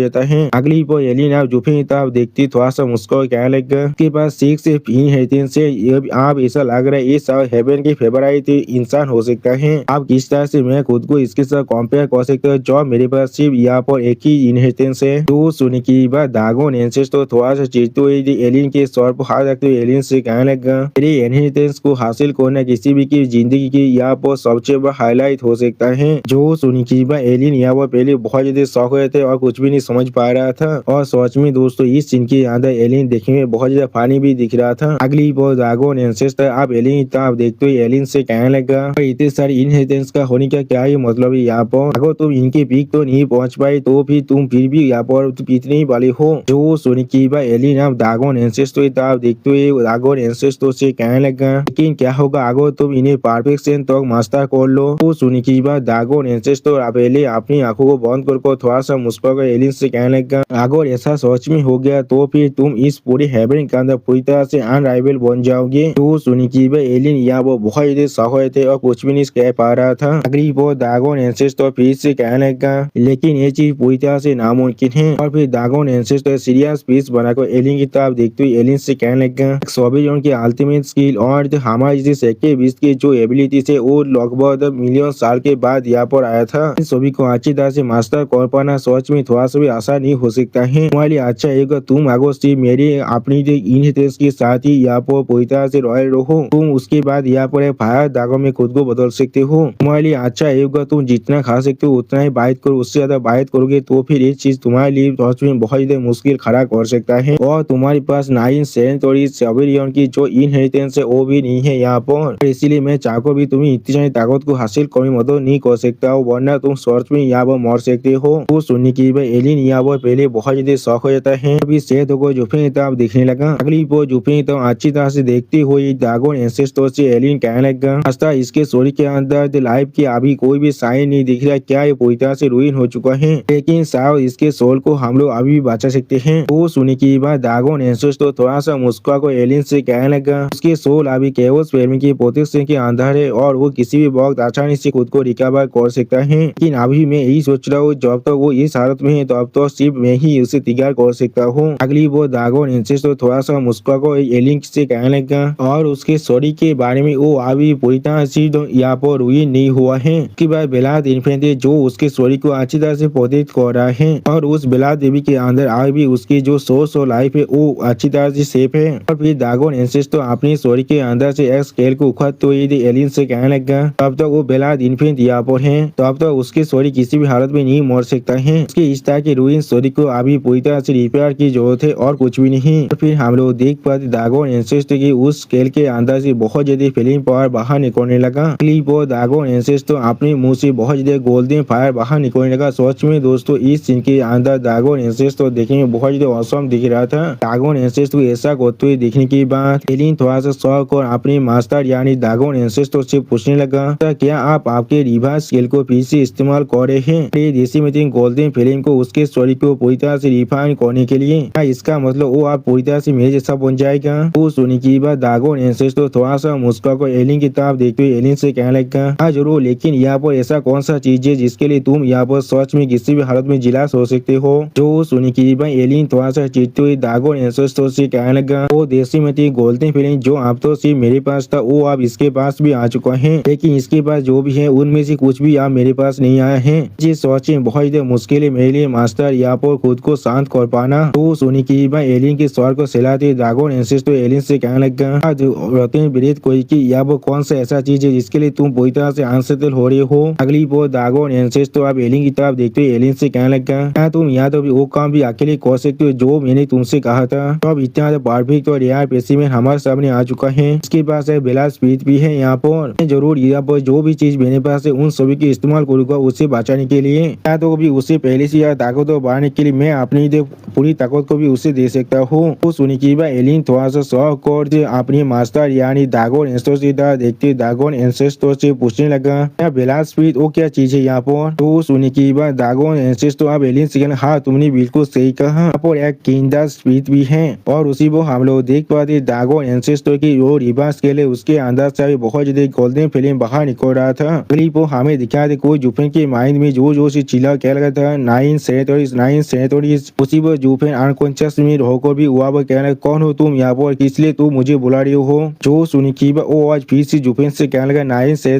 जाता है। अगली पर एलियन आप जुफे की तरफ देखती थोड़ा सा मुस्कुरा कहने लगा के पास 6 से 3 है से आप ऐसा लग रहा है ये सब हेवन के फेवरेट इंसान हो सकता है। आप किस तरह से मैं खुद को इसके साथ कंपेयर कर सकते हो जो मेरे पास सिर्फ यहाँ पर एक ही इनहेरिटेंस है। तो सुनने की बात ड्रैगन एंसेस्टर थोड़ा सा चिढ़ते हुए एलियन के सर पर हाथ रखते हुए एलियन से कहने लगा मेरे इनहेरिटेंस को हासिल करना किसी भी की जिंदगी की यहाँ पर सबसे बड़ा हाईलाइट हो सकता है। जो सुनने की बात एलियन यहाँ पर पहले बहुत ज्यादा शौक हुए थे और कुछ भी नहीं समझ पा रहा था और सच में दोस्तों इस सीन के अंदर एलियन देखने में बहुत ज्यादा फानी भी दिख रहा था। अगली बार ड्रैगन एंसेस्टर आप एलियन की तरफ देखते हुए एलियन से कहने लगा इतने सारे इनहेरिटेंस का होने का क्या ही मतलब है यहाँ पर अगर तुम इनके पीक तो नहीं पहुंच पाए तो फिर भी यहाँ पर पीछने ही वाले हो। जो सुनी की बात एलियन आप ड्रैगन एंसेस्टर की तरफ देखते हुए ड्रैगन एंसेस्टर से कहने लगा लेकिन क्या होगा अगर तुम इन्हें परफेक्शन तक मास्टर कर लो। तो सुनी की बात ड्रैगन एंसेस्टर आप पहले अपनी आंखों को बंद कर थोड़ा सा मुस्कुरा एलियन से कहने लगा अगर ऐसा सच में हो गया तो फिर तुम इस पूरे हेवन के अंदर पूरी तरह से अनराइवल बन जाओगे। तो सुनी की बात एलियन यहाँ वो बहुत ज्यादा शौक हुए थे और कुछ भी नहीं कह पा रहा था। अगली बार ड्रैगन एंसेस्टर फिर से कहने लगा लेकिन ये चीज पूरी तरह से नामुमकिन है। और फिर ड्रैगन एंसेस्टर सीरियस पीस बनाकर एलियन की तरफ देखते हुए एलियन से कहने लगा सोबेरियन की अल्टीमेट स्किल और हमारे सेक्टर बीस की जो एबिलिटी है वो लगभग मिलियन साल के बाद यहाँ पर आया था। इन सभी को अच्छी तरह से मास्टर कर पाना सोच में थोड़ा सा भी आसान नहीं हो सकता है। तुम्हारे लिए अच्छा है तुम आगो सिर्फ मेरे अपनी इनहेरिटेंस के साथ ही यहाँ पर पूरी तरह से रॉयल रहो। तुम उसके बाद यहाँ पर फायर दागों में खुद को बदल सकते हो। तुम्हारे लिए अच्छा है तुम जितना खा सकते हो उतना ही बाइट करो उससे ज्यादा बाइट करोगे तो फिर ये चीज तुम्हारे लिए सच में बहुत ज्यादा मुश्किल खड़ा कर सकता है। और तुम्हारे पास 9 सेंचुरी सोबेरियन की जो इनहेरिटेंस है वो भी नहीं है यहाँ पर इसीलिए मैं चाहकर भी तुम्हें इतनी सारी ताकत को हासिल करने में मदद नहीं कर सकता हो वरना तुम सच में यहाँ पर मर सकते हो। वो सुनने की बात एलियन यहाँ पर पहले बहुत ज्यादा शौक हो जाता है अभी सेहत को जुफे की तरफ देखने लगा। अगली बार जुफे की तरफ अच्छी तरह से देखते हुए ड्रैगन एंसेस्टर से एलियन कहने लगा रास्ता इसके स्टोरी के अंदर लाइफ की अभी कोई भी साइन नहीं दिख रहा क्या ये पूरी तरह से रुइन हो चुका है लेकिन शायद इसके सोल को हम लोग अभी भी बचा सकते हैं। वो सुनने की बात ड्रैगन एंसेस्टर थोड़ा सा मुस्कुरा को एलियन से कहने लगा उसके सोल अभी केवस फैमिली की प्रोटेक्शन के अंदर है और वो किसी भी वक्त आसानी से खुद को रिकवर कर सकता है। लेकिन अभी मैं यही सोच रहा हूँ जब तक वो इस हालत में है तब तो सिर्फ मैं ही उसे तैयार कर सकता हूँ। अगली बार ड्रैगन एंसेस्टर थोड़ा सा मुस्कुरा को एलियन से कहने लगा और उसके स्टोरी के बारे में वो अभी पूरी तरह से यहाँ पर रुइन नहीं हुआ है। उसके बाद बेलात इन्फिनिटी जो उसके स्टोरी को अच्छी तरह से प्रोटेक्ट कर रहा है और उस बेलात देवी के अंदर आज भी उसकी जो सोर्स और लाइफ है वो अच्छी तरह से सेफ है। और फिर ड्रैगन एंसेस्टर अपनी स्टोरी के अंदर से एक स्केल को उखाड़ते हुए एलियन से कहने लगा तब तक वो बेलात इन्फिनिटी यहाँ पर है तब तक उसकी स्टोरी किसी भी हालत में नहीं मर सकता है। उसकी इस तरह की रुइन स्टोरी को अभी पूरी तरह से रिपेयर की जरूरत है और कुछ भी नहीं। और फिर हम लोग देख पाते ड्रैगन एंसेस्टर की उस स्केल के अंदर से बहुत ज्यादा फिल्म पावर बाहर निकलने लगा। क्लिप और ड्रैगन एंसेस्टर अपने मुंह से बहुत ज्यादा गोल्डन फायर बाहर निकलने लगा। सच में दोस्तों इस सीन के अंदर ड्रैगन एंसेस्टर देखने में बहुत ज्यादा औसम दिख रहा था। ड्रैगन एंसेस्टर को ऐसा करते हुए देखने के बाद एलियन थोड़ा सा शौक और अपने मास्टर यानी ड्रैगन एंसेस्टर से पूछने लगा क्या आप आपके रिवर्स स्केल को फिर से इस्तेमाल कर रहे हैं जैसे में गोल्डन फिल्म को उसके स्टोरी को पूरी तरह से रिफाइन करने के लिए क्या इसका मतलब वो आप पूरी तरह से मेरे जैसा बन जाएगा। वो सुनी की बात ड्रैगन एंसेस्टर थोड़ा सा मुस्कुरा को एलियन की तरफ देखते हुए एलियन से कहने लगा, हाँ जरूर, लेकिन यहाँ पर ऐसा कौन सा चीज है जिसके लिए तुम यहाँ पर सच में किसी भी हालत में जिलास हो सकते हो। जो सुनी की भाई एलियन थोड़ा सा चिढ़ते हुए दागो एंसेस्टर से कहने लगा, वो देसी में थी गोल्डन फीलिंग जो आप तो सिर्फ मेरे पास था वो अब इसके पास भी आ चुका है, लेकिन इसके पास जो भी है उनमें से कुछ भी आप मेरे पास नहीं आया है। जी सोचे बहुत मुश्किल है मेरे लिए मास्टर यहाँ पर खुद को शांत कर पाना। तो सुनी की भाई एलियन के स्वर को सिलाते दागोन एंसेस्टर एलियन से कहने लगा, रतन विदित कोई की यहाँ पर कौन सा ऐसा चीज है जिसके लिए तुम पूरी तरह से अनसेटल हो रहे हो। अगली वो दागोन एंसेस्टर आप एलियन की तरफ देखते हुए एलियन से कहने लगा, क्या तुम यहाँ तो वो काम भी अकेले कर सकते हो जो मैंने तुमसे कहा था। तो अब इतना परफेक्ट और रेयर स्पेसिमेन हमारे सामने आ चुका है, इसके पास एक बेला स्पीड भी है यहाँ पर। जरूर यहाँ पर जो भी चीज मेरे पास है उन सभी की इस्तेमाल करूंगा उसे बचाने के लिए, या तो भी उसे पहले से या ताकत को बढ़ाने के लिए मैं अपनी पूरी ताकत को भी उसे दे सकता हूँ। तो सुनी की भाई एलियन थोड़ा सा शौक और अपनी मास्टर यानी दागोन एंसेस्टर से देखते दागोन एंसेस्टर से पूछने लगा, क्या बेला स्पीड वो क्या चीज है यहाँ पर। तो सुनी की भाई दागोन एंसेस्टर अब एलियन से कहना, हाँ तुमने बिल्कुल सही कहा, यहाँ पर एक किंडर स्पीड भी है और उसी वो हम लोग देख पाते दागोन एंसेस्टर की जो रिवर्स के लिए उसके अंदर से बहुत ज्यादा गोल्डन फिल्म बाहर निकल रहा था। अगली वो हमें दिखा दे कोई जुफेन के माइंड में जो से चिल्ला क्या लगा था 9 उसी वो जुफेन अनकॉन्शियस में होकर भी हुआ वो कहना, कौन हो तुम यहाँ पर, किस लिए तुम मुझे बुला रही हो। जो सुनी की वो आज फिर से जुफेन से कहने लगा 9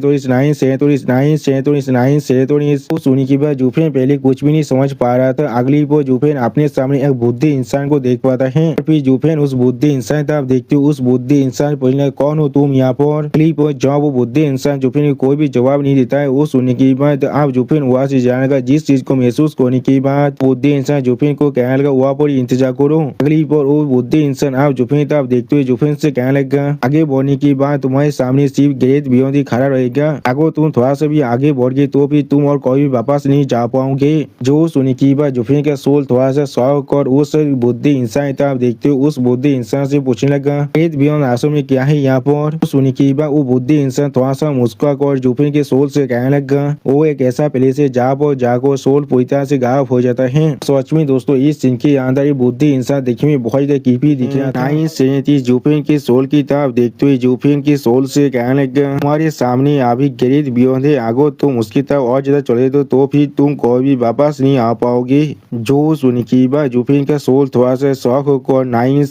तो सुनी की जुफेन पहले कुछ भी नहीं समझ पा रहा था। अगली वो जुफेन अपने सामने एक बुद्धि इंसान को देख पाता है, फिर जुफेन उस बुद्धि इंसान तक देखते हो उस बुद्धि इंसान पूछने, कौन हो तुम यहाँ पर। अगली वो जब वो बुद्धि इंसान जुफेन को कोई भी जवाब नहीं देता है वो सुनने की बात आप जुफेन वहाँ से जाने का जिस चीज को महसूस करने की बात बुद्धि इंसान जुफेन को कहने लगा वहाँ पर इंतजार करो। अगली पर वो बुद्धि इंसान आप जुफेन तक देखते हुए जुफेन से कहने लगा, आगे बढ़ने की बात तुम्हारे सामने सिर्फ ग्रेट बियॉन्ड ही खड़ा रहेगा, अगर तुम थोड़ा सा भी आगे बढ़ गए तो फिर तुम और कोई भी वापस नहीं जा पाओगे। जो सुनी की बात जुफेन का सोल थोड़ा सा शौक और उस बुद्धि इंसान तक देखते हुए उस बुद्धि इंसान से पूछने लगा, ग्रेट बियॉन्ड आश्रम में क्या है यहाँ पर। सुनी की बात वो बुद्धि इंसान थोड़ा सा मुस्कुरा कर जुफेन के सोल से कहने लगा, वो एक ऐसा प्लेस है जहाँ पर जाकर सोल पूरी तरह से गायब हो जाता है। सच में दोस्तों इस सीन के अंदर ये बुद्धि इंसान देखने में बहुत ज्यादा कीपी दिख रहा था। 9 जुफेन के सोल की तरफ देखते हुए जुफेन के सोल से कहने लगा, हमारे सामने अभी ग्रेट बियॉन्ड है, अगर तुम उसकी तरफ और ज्यादा चले तो फिर तुम कोई भी वापस नहीं आ पाओगे। जो सुनी की बात जुफेन का सोल थोड़ा सा शौक होकर 9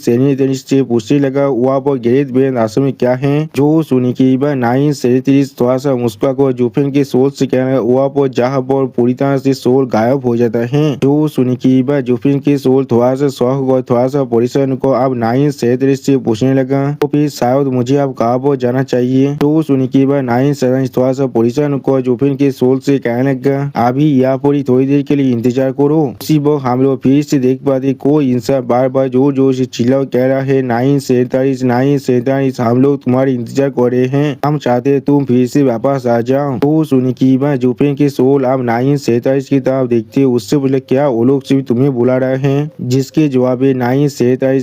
से पूछने लगा, वहाँ पर ग्रेट बियॉन्ड आश्रम में क्या है। जो सुनी की बात 9 थोड़ा सा मुस्कुरा कर जुफेन के सोल से कहने लगा, वहाँ पर जहाँ पर पूरी तरह से सोल गायब हो जाता है। जो सुनी की बात जुफेन के सोल थोड़ा सा शौक और थोड़ा सा परेशान को अब 9 से पूछने लगा, तो फिर शायद मुझे अब कहाँ पर जाना चाहिए। तो सुनी की बात 9 थोड़ा सा परेशान को जुफेन के सोल से कहने लगा, अभी यहाँ पर थोड़ी देर के लिए इंतजार करो। उसी वक्त हम लोग फिर से देख पाते कोई इंसान बार बार जोर जोर से चिल्ला कह रहा है 9 हम लोग तुम्हारी इंतजार कर रहे हैं, हम चाहते हैं तुम फिर से वापस आ जाओ। तो सुनी की बात जुफेन के सोल अब 9 की तरफ देखते उससे बोले, क्या वो लोग सिर्फ तुम्हें बुला रहे हैं। जिसके जवाब 9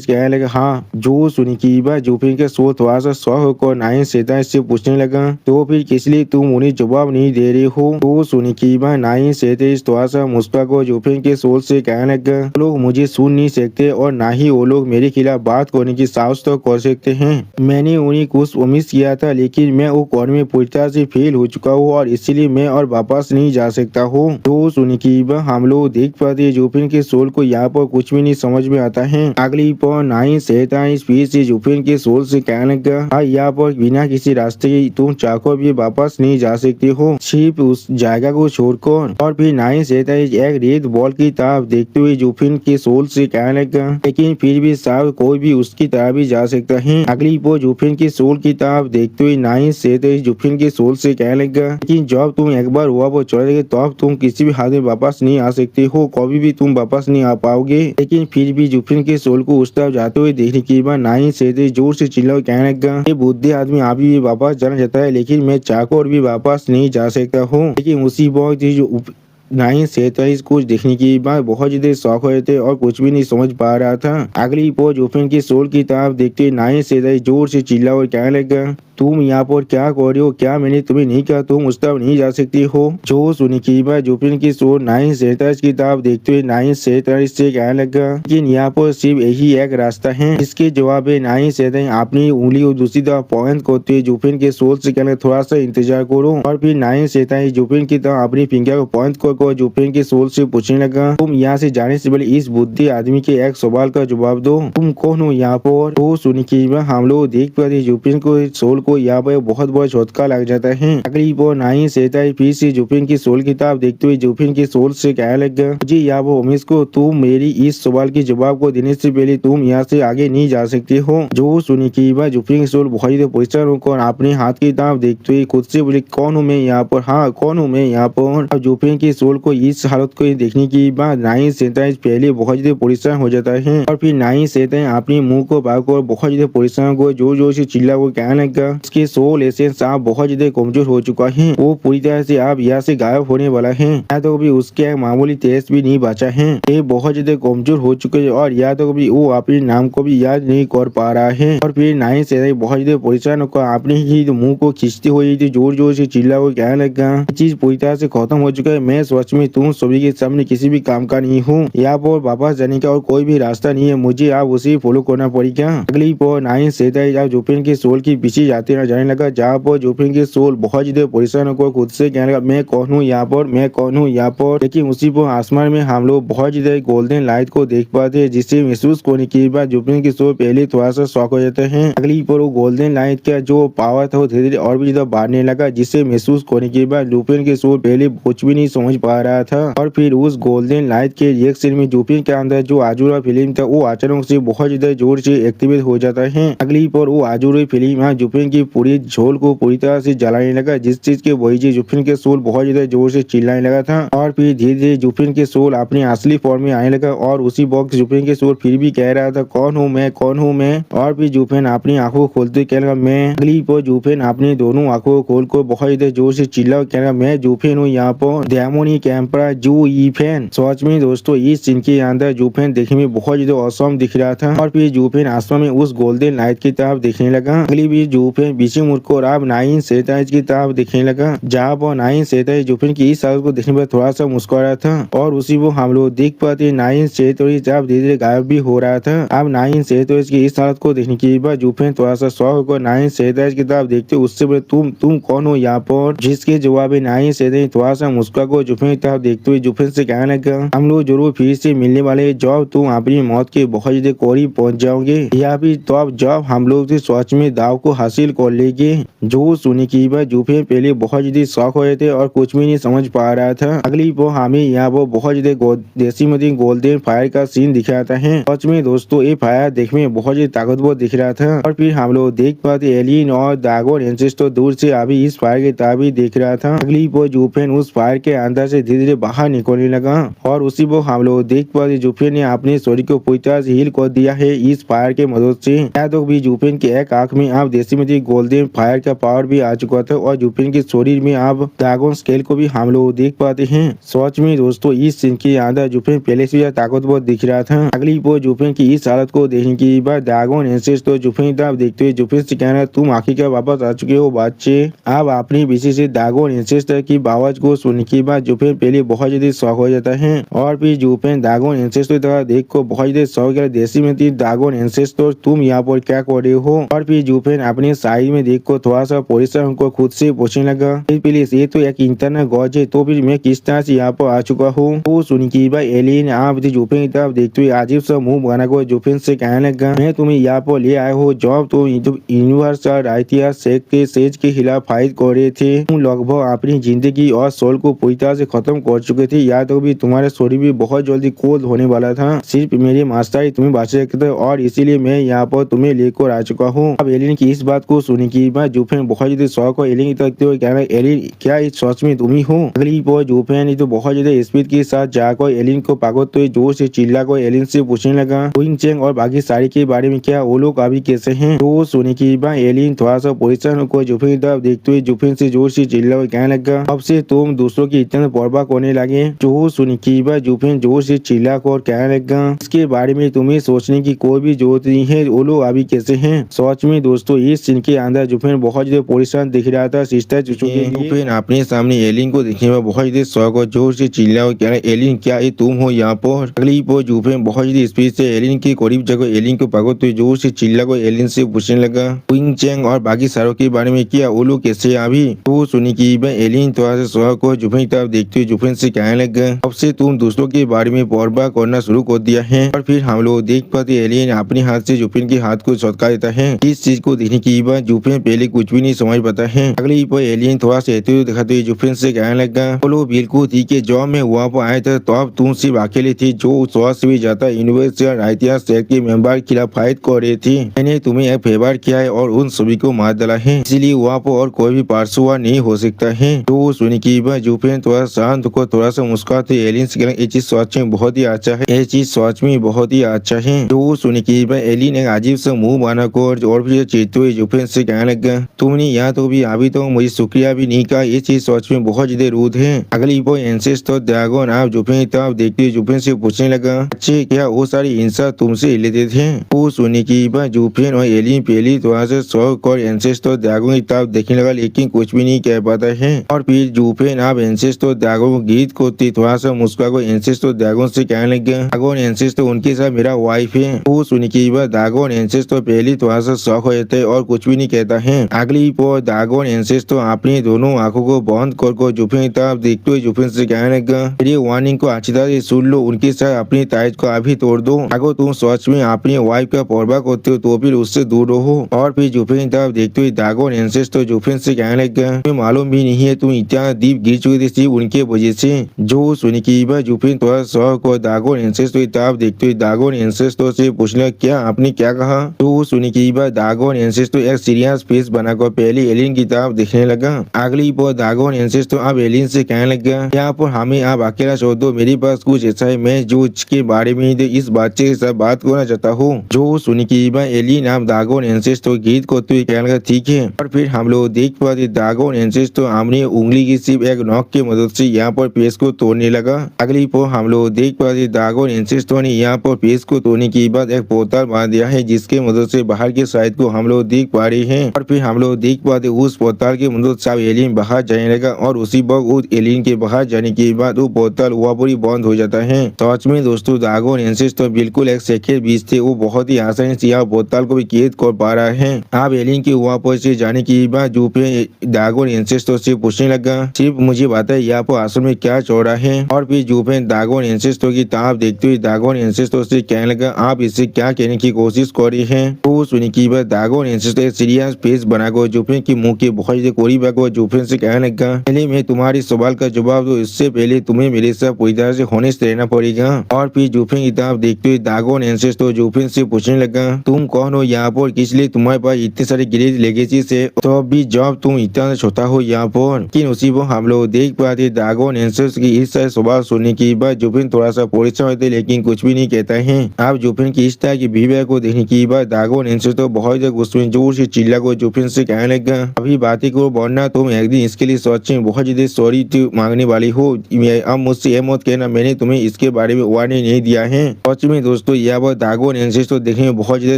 कहने लगा, हाँ। जो सुनी की बात जुफेन के सोल थोड़ा सा शौक होकर 9 से पूछने लगा, तो फिर किस लिए तुम उन्हें जवाब नहीं दे रहे हो। तो सुनी की बात 9 थोड़ा सा मुस्कुरा कर जुफेन के सोल से कहने लगा, वो लोग मुझे सुन नहीं सकते और ना ही वो लोग मेरे खिलाफ बात करने की साहस तो कर सकते हैं। मैंने उन्हें कुछ उम्मीद किया था लेकिन मैं वो कौन में पूरी तरह से फेल हो चुका हूँ और इसलिए मैं और वापस नहीं जा सकता हूँ। तो सुनी की बात हम लोग देख पाते जुफेन के सोल को यहाँ पर कुछ भी नहीं समझ में आता है। अगली पर 9 फिर से जुफेन के सोल से कहने लगा, यहाँ पर बिना किसी रास्ते के तुम चाहकर भी वापस नहीं जा सकते हो, सिर्फ उस जगह को छोड़कर। और फिर 9 एक रेड बॉल की तरफ देखते हुए जुफेन के सोल से कहने लगा, लेकिन फिर भी शायद कोई भी उसकी तरफ भी जा सकता है। अगली पर जुफेन के सोल की तरफ देखते हुए 9 जुफेन के सोल से कहने लगा, लेकिन जब तुम एक बार हुआ वो चले गए तब तुम किसी भी हाल में वापस नहीं आ सकते हो, कभी भी तुम वापस नहीं आ पाओगे। लेकिन फिर भी जुफेन के सोल को उस तरफ जाते हुए देखने के बाद 9 जोर से चिल्ला कहने लगा, ये बुद्धि आदमी अभी भी वापस जाना चाहता है लेकिन मैं चाहकर भी वापस नहीं जा सकता हूँ। लेकिन उसी वक्त 9:47 कुछ देखने के बाद बहुत ज्यादा शौक हो रहे थे और कुछ भी नहीं समझ पा रहा था। अगली पोज जोफिन की सोल की तरफ देखते 9:47 जोर से चिल्ला और कहने लगा, तुम यहाँ पर क्या कर रहे हो? क्या मैंने तुम्हें नहीं कहा तुम उस तरफ नहीं जा सकती हो? जो सुनी की बात जोफिन की सोल 9:47 की तरफ देखते हुए 9:47 से कहने लगा, लेकिन यहाँ पर सिर्फ यही एक रास्ता है। इसके जवाब में 9:47 अपनी उंगली और दूसरी तरफ पॉइंट करते हुए जोफिन के सोल से कहने थोड़ा सा इंतजार करो। और फिर 9:47 जोफिन की तरफ अपनी फिंगर को पॉइंट कर जोफिन के सोल से पूछने लगा, तुम यहाँ से जाने से पहले इस बुद्धि आदमी के एक सवाल का जवाब दो, तुम कौन हो यहाँ पर? तो सुनी की बात हम लोग देख पाते जोफिन को सोल को यहाँ पर बहुत बड़ा झटका लग जाता है। अगली बार 9:47 फिर से जोफिन की सोल की तरफ देखते हुए जोफिन की सोल से कहने लगा, मुझे यहाँ पर उम्मीद को तुम मेरी इस सवाल के जवाब को देने से पहले तुम यहाँ से आगे नहीं जा सकते हो। जो सुनी की बात जोफिन की सोल बहुत ही परेशान होकर अपने हाथ की तरफ देखते हुए खुद से बोले, कौन हूँ मैं यहाँ पर? हाँ कौन हूँ मैं यहाँ पर? अब जोफिन की सोल को इस हालत को देखने के बाद 9:47 पहले बहुत ज्यादा परेशान हो जाता है और फिर 9:47 अपने मुंह को भागकर बहुत ज्यादा परेशान को जोर जोर से चिल्ला वो कहने लगा, इसके सोल एसेंस आप बहुत ज्यादा कमजोर हो चुका है, वो पूरी तरह से आप यहाँ से गायब होने वाला है। या तो कभी उसके मामूली तेज भी नहीं बचा है, ये बहुत ज्यादा कमजोर हो चुके हैं और या तो कभी वो अपने नाम को भी याद नहीं कर पा रहा है। और फिर 9:47 बहुत ज्यादा परेशान होकर अपने ही मुंह को खींचते हुए जोर जोर से चिल्ला वो कहने लगा, चीज पूरी तरह से खत्म हो चुका है, मैं सच में तुम सभी के सामने किसी भी काम का नहीं हूँ, यहाँ पर वापस जाने का और कोई भी रास्ता नहीं है, मुझे आप उसे फॉलो करना पड़ेगा। अगली पर 9:47 जोफिन के सोल की पीछे जाते न जाने लगा, जहाँ पर जोफिन के सोल बहुत ज्यादा परेशान होकर खुद से कहने लगा, मैं कौन हूँ यहाँ पर, मैं कौन हूँ यहाँ पर? लेकिन उसी पर आसमान में हम लोग बहुत ज्यादा गोल्डन लाइट को देख पाते हैं, जिससे महसूस करने के बाद जोफिन के सोल पहले थोड़ा सा शॉक हो जाते हैं। अगली पर वो गोल्डन लाइट का जो पावर था वो धीरे धीरे और भी ज्यादा बढ़ने लगा, जिससे महसूस करने के बाद जोफिन के सोल पहले कुछ भी नहीं समझ पा रहा था। और फिर उस गोल्डन लाइट के रिएक्शन में जोफिन के अंदर जो आजुरा फिल्म था वो अचानक से बहुत ज्यादा जोर से एक्टिवेट हो जाता है। अगली पर वो आजुरा फिल्म जोफिन की पूरी झोल को पूरी तरह से जलाने लगा, जिस चीज के वजह जोफिन के सोल बहुत ज्यादा जोर से चिल्लाने लगा था। और फिर धीरे धीरे जोफिन के सोल अपनी असली फॉर्म में आने लगा और उसी वक्त जोफिन के सोल फिर भी कह रहा था, कौन हूँ मैं, कौन हूँ मैं? और फिर जोफिन अपनी आंखों खोलते कह लगा, मैं। अगली पर जोफिन अपनी दोनों आंखों खोल कर बहुत ज्यादा जोर से चिल्ला कह लगा, मैं जोफिन हूँ यहाँ पर डेमोनी कैंपरा जो ईफेन। सच में दोस्तों इस सीन के अंदर जोफिन देखने में बहुत ज्यादा औसम दिख रहा था। और फिर जोफिन आसमान में उस गोल्डन लाइट की तरफ देखने लगा। अगली भी जोफिन पीछे मुड़कर अब 9:47 की तरफ देखने लगा, जहाँ पर 9:47 जोफिन की इस हालत को देखने पर थोड़ा सा मुस्कुरा था और उसी को हम लोग देख पाते 9:47 अब धीरे धीरे गायब भी हो रहा था। अब 9:47 की इस हालत को देखने के बाद जोफिन थोड़ा सा शॉक होकर 9:47 की तरफ देखते उससे बोले, तुम कौन हो यहाँ पर? जिसके जवाब में 9:47 थोड़ा सा मुस्कुरा को जोफिन की तरफ देखते हुए जोफिन से कहने लगा, हम लोग जरूर फिर से मिलने वाले, जब तुम अपनी मौत के बहुत ज्यादा करीब पहुंच जाओगे या फिर तब जब हम लोग सच में दाव को हासिल कर लेंगे। जो सुनी की बात जोफिन पहले बहुत ज्यादा शौक हो रहे थे और कुछ भी नहीं समझ पा रहा था। अगली वो हमें यहाँ पर बहुत ज्यादा देसी मदी गोल्डन फायर का सीन दिखाता है। सच में दोस्तों ये फायर देखने में बहुत ज्यादा ताकतवर दिख रहा था। और फिर हम लोग देख पाते एलियन और दागोन एंसेस्टर दूर से अभी इस फायर की तरफ ही देख रहा था। अगली वो जोफिन उस फायर के अंदर से धीरे धीरे बाहर निकलने लगा और उसी वो हम लोग देख पाते जोफिन ने अपने शरीर को पूरी तरह से हील कर दिया है इस फायर के मदद से। या तो भी जोफिन के एक आंख में अब देसी मदी गोल्डन फायर का पावर भी आ चुका था और जोफिन के शरीर में अब ड्रैगन स्केल को भी हम लोग देख पाते हैं। सच में दोस्तों इस सीन के अंदर जोफिन पहले से ताकतवर दिख रहा था। अगली वो जोफिन की इस हालत को देखने के बाद ड्रैगन एंसेस्टर जोफिन तरफ देखते हुए जोफिन से कहना, तुम आखिरकार वापस आ चुके हो बच्चे। अब अपनी विशेष ड्रैगन एंसेस्टर की आवाज को सुनने के बाद जोफिन पहले बहुत ज्यादा शौक हो जाता है और फिर जोफिन ड्रैगन एंसेस्टर तरफ देख को बहुत ज्यादा शौक देसी में ड्रैगन एंसेस्टर तुम यहाँ पर क्या कर रहे हो? और फिर जोफिन अपने साइड में देख को थोड़ा सा परेशान को खुद से पूछने लगा, प्लीज ये तो एक इंटरनेट गॉज है, तो फिर मैं किस तरह से यहाँ पर आ चुका हूँ? तो सुन की भाई एलियन आप जोफिन की तरफ देखते हुए अजीब सा मुंह बना को जोफिन से कहने लगा, मैं तुम्हें यहाँ पर ले आया हो जब तुम यूनिवर्सल राइटिया सेक के सेज के खिलाफ फाइट कर रहे थे। तुम लगभग अपनी जिंदगी और सोल को पूरी तरह से खत्म कर चुके थे, या तो भी तुम्हारा शरीर भी बहुत जल्दी कोल्ड होने वाला था। सिर्फ मेरे मास्टर ही तुम्हें बचा सकते थे और इसीलिए मैं यहाँ पर तुम्हें लेकर आ चुका हूँ। अब एलियन की इस बात को सुनी की बाद जोफिन बहुत ज्यादा शौक हो एलियन देखते हुए कहना, एलियन क्या इस सच में तुम ही हो? अगली बार जोफिन तो बहुत ज्यादा स्पीड के साथ जाकर एलियन को पागलते हुए जोर से चिल्ला कर एलियन से पूछने लगा, विंग चेंग और बाकी सारी के बारे में क्या वो लोग अभी कैसे हैं? तो सुनी की बाद एलियन थोड़ा सा परेशान होकर जोफिन की तरफ देखते हुए जोफिन से जोर से चिल्ला कर कहने लगा, अब से तुम दूसरों की इतना परवाह करने लगे। जो सुन के बाद जुफिन जोर से चिल्ला कर कहने लगा, इसके बारे में तुम्हें सोचने की कोई भी जरूरत नहीं है, वो लोग अभी कैसे हैं। सच में दोस्तों इस सीन के अंदर जुफिन बहुत ज्यादा परेशान दिख रहा था सिस्टर चुचू के। जुफिन अपने सामने एलिन को देखने में बहुत ज्यादा शौक और जोर से चिल्ला और कह रहा, एलिन क्या ये तुम हो यहाँ पर। अगली पर जुफिन बहुत ज्यादा स्पीड से एलिन के करीब जगह एलिन को पकड़ते जोर से चिल्ला कर एलिन से पूछने लगा, क्विंग चैंग और बाकी सारों के बारे में क्या, वो लोग कैसे अभी। तो सुनी की एलिन थोड़ा सा शौक और जुफिन की तरफ देखते हुए जुफिन से कहने लगा, अब से तुम दूसरों के बारे में परवाह करना शुरू कर दिया है। और फिर हम लोग देख पाते एलिन अपने हाथ से जुफिन के हाथ को छटका देता है। इस चीज को देखने के बाद जुफिन पहले कुछ भी नहीं समझ पाता है। अगली पर एलिन थोड़ा सा रहते हुए दिखाते हुए जुफिन से कहने लगा, बोलो बिल्कुल ठीक है, जब मैं वहाँ पर आया था तो अब तुम सिर्फ अकेले थी जो 100 से भी ज्यादा यूनिवर्सिटी के मेंबर के खिलाफ फाइट कर रही थी। मैंने तुम्हें एक फेवर किया है और उन सभी को मार डाला है, इसलिए वहाँ पर और कोई भी पार्श्वा नहीं हो सकता है। तो सुनी की बात जुफिन थोड़ा शांत को थोड़ा सा मुस्कुराते एलिन से कहना, ये चीज सच में बहुत ही अच्छा है, ये चीज सच में बहुत ही अच्छा है। तो सुनी की बात एलिन एक अजीब सा मुंह बना कर और भी चीते हुए जुफिन से कहने लगा, तुमने यहाँ तो भी अभी तो मुझे शुक्रिया भी नहीं कहा, ये चीज सच में बहुत ज्यादा रूड है। अगली वो एंसेस्टर ड्रैगन आप जुफिन तब देखते हुए जुफिन से पूछने लगा, अच्छे क्या वो सारी हिंसा तुमसे लेते थे। वो सुनी की बात जुफिन और एलिन पहली थोड़ा सा शौक और एंसेस्टर ड्रैगन की तरफ देखने लगा, लेकिन कुछ भी नहीं कह पाता है। और फिर जुफिन आप एंसेस्टर ड्रैगन को गीत करते थोड़ा सा मुस्कुरा कर एंसेस्टर ड्रैगन से कहने लगा, ड्रैगन एंसेस्टर उनके साथ मेरा वाइफ है। वो सुनी की बात ड्रैगन एंसेस्टर पहले थोड़ा सा शौक हो जाता है और कुछ भी नहीं कहता है। अगली पर ड्रैगन एंसेस्टर अपनी दोनों आंखों को बंद कर जुफिन की तरफ देखते हुए जुफिन से कहने लगा, मेरी वार्निंग को अच्छी तरह से सुन लो, उनके साथ अपनी ताइज को अभी तोड़ दो। अगर तुम सच में अपनी वाइफ का परवाह करते हो तो फिर उससे दूर रहो। और फिर जुफिन की तरफ देखते हुए ड्रैगन एंसेस्टर जुफिन से कहने लगा, तुम्हें मालूम भी नहीं है तुम इतना दीप गिर चुकी थी सिर्फ उनके वजह से। जो सुनी की बात जुफिन थोड़ा शौक और ड्रैगन एंसेस्टर की तरफ देखते हुए ड्रैगन एंसेस्टर से पूछने क्या आपने क्या कहा। तो सुनी की बात ड्रैगन एंसेस्टर एक सीरियस फेस बनाकर पहले एलिन की तरफ देखने लगा। अगली पर ड्रैगन एंसेस्टर अब एलिन से कहने लगा, यहाँ पर हमें आप अकेला छोड़ दो, मेरे पास कुछ ऐसा है मैं जो इसके बारे में इस बच्चे के साथ बात करना चाहता हूँ। जो सुनी की बात एलिन आप ड्रैगन एंसेस्टर गीत करते हुए कहने लगा, ठीक है। और फिर हम लोग देख पाते ड्रैगन एंसेस्टर अपनी उंगली की सिर्फ एक नोक की मदद से यहाँ पर पेज को तोड़ने लगा। अगली पर हम लोग देख पाते ड्रैगन एंसेस्टर ने यहाँ पर पेज को तोड़ने के बाद एक पोर्टल बना दिया है, जिसके मदद से बाहर के साइड को हम लोग देख पा रहे हैं। और फिर हम लोग देख पाते उस पोर्टल की मदद से एलिन बाहर जाने लगा और उसी वक्त एलिन के बाहर जाने के बाद वो पोर्टल वहाँ पर ही बंद हो जाता है। सच में दोस्तों ड्रैगन एंसेस्टर बिल्कुल एक सेकंड बीच थे, वो बहुत ही आसानी से यहाँ पोर्टल को भी कैद कर पा रहा है। अब एलिन के वहाँ पर से जाने के बाद जुफिन ड्रैगन एंसेस्टर से पूछने लगा, सिर्फ मुझे बताए यहाँ पर असल में क्या चल रहा है। और फिर जुफिन ड्रैगन एंसेस्टर की तरफ देखते हुए ड्रैगन एंसेस्टर से कहने लगा, आप इससे क्या कहने की कोशिश कर रही हैं। तो सुनी की बात ड्रैगन एंसेस्टर सीरियस फेस बनाकर जुफिन के मुंह के बहुत करीब आकर जुफिन से कहने लगा, पहले मैं तुम्हारे सवाल का जवाब दो, इससे पहले तुम्हें मेरे साथ पूरी तरह से होनेस्ट रहना पड़ेगा। और फिर जुफिन की तरफ देखते हुए ड्रैगन एंसेस्टर जुफिन से पूछने लगा, तुम कौन हो यहाँ पर, किस लिए तुम्हारे पास इतने सारे ग्रेड लेगेसी से, तो भी जब तुम इतना छोटा हो यहाँ पर। लेकिन उसी वो हम लोग देख पाते ड्रैगन एंसेस्टर की इस तरह सवाल सुनने के बाद जुफिन थोड़ा सा परेशान होते लेकिन कुछ भी नहीं कहता है। आप जुफिन की इस तरह की बिहेवियर को देखने के बाद ड्रैगन एंसेस्टर बहुत गुस्से में जोर से चिल्ला को जुफिन से कहने लगा, अभी बातें को बढ़ना, तुम एक दिन इसके लिए सच में बहुत ज्यादा सॉरी मांगने वाली हो। अब मुझसे ये मत कहना मैंने तुम्हें इसके बारे में वार्निंग नहीं दिया है। सच में दोस्तों यह बात ड्रैगन एंसेस्टर देखने में बहुत ज्यादा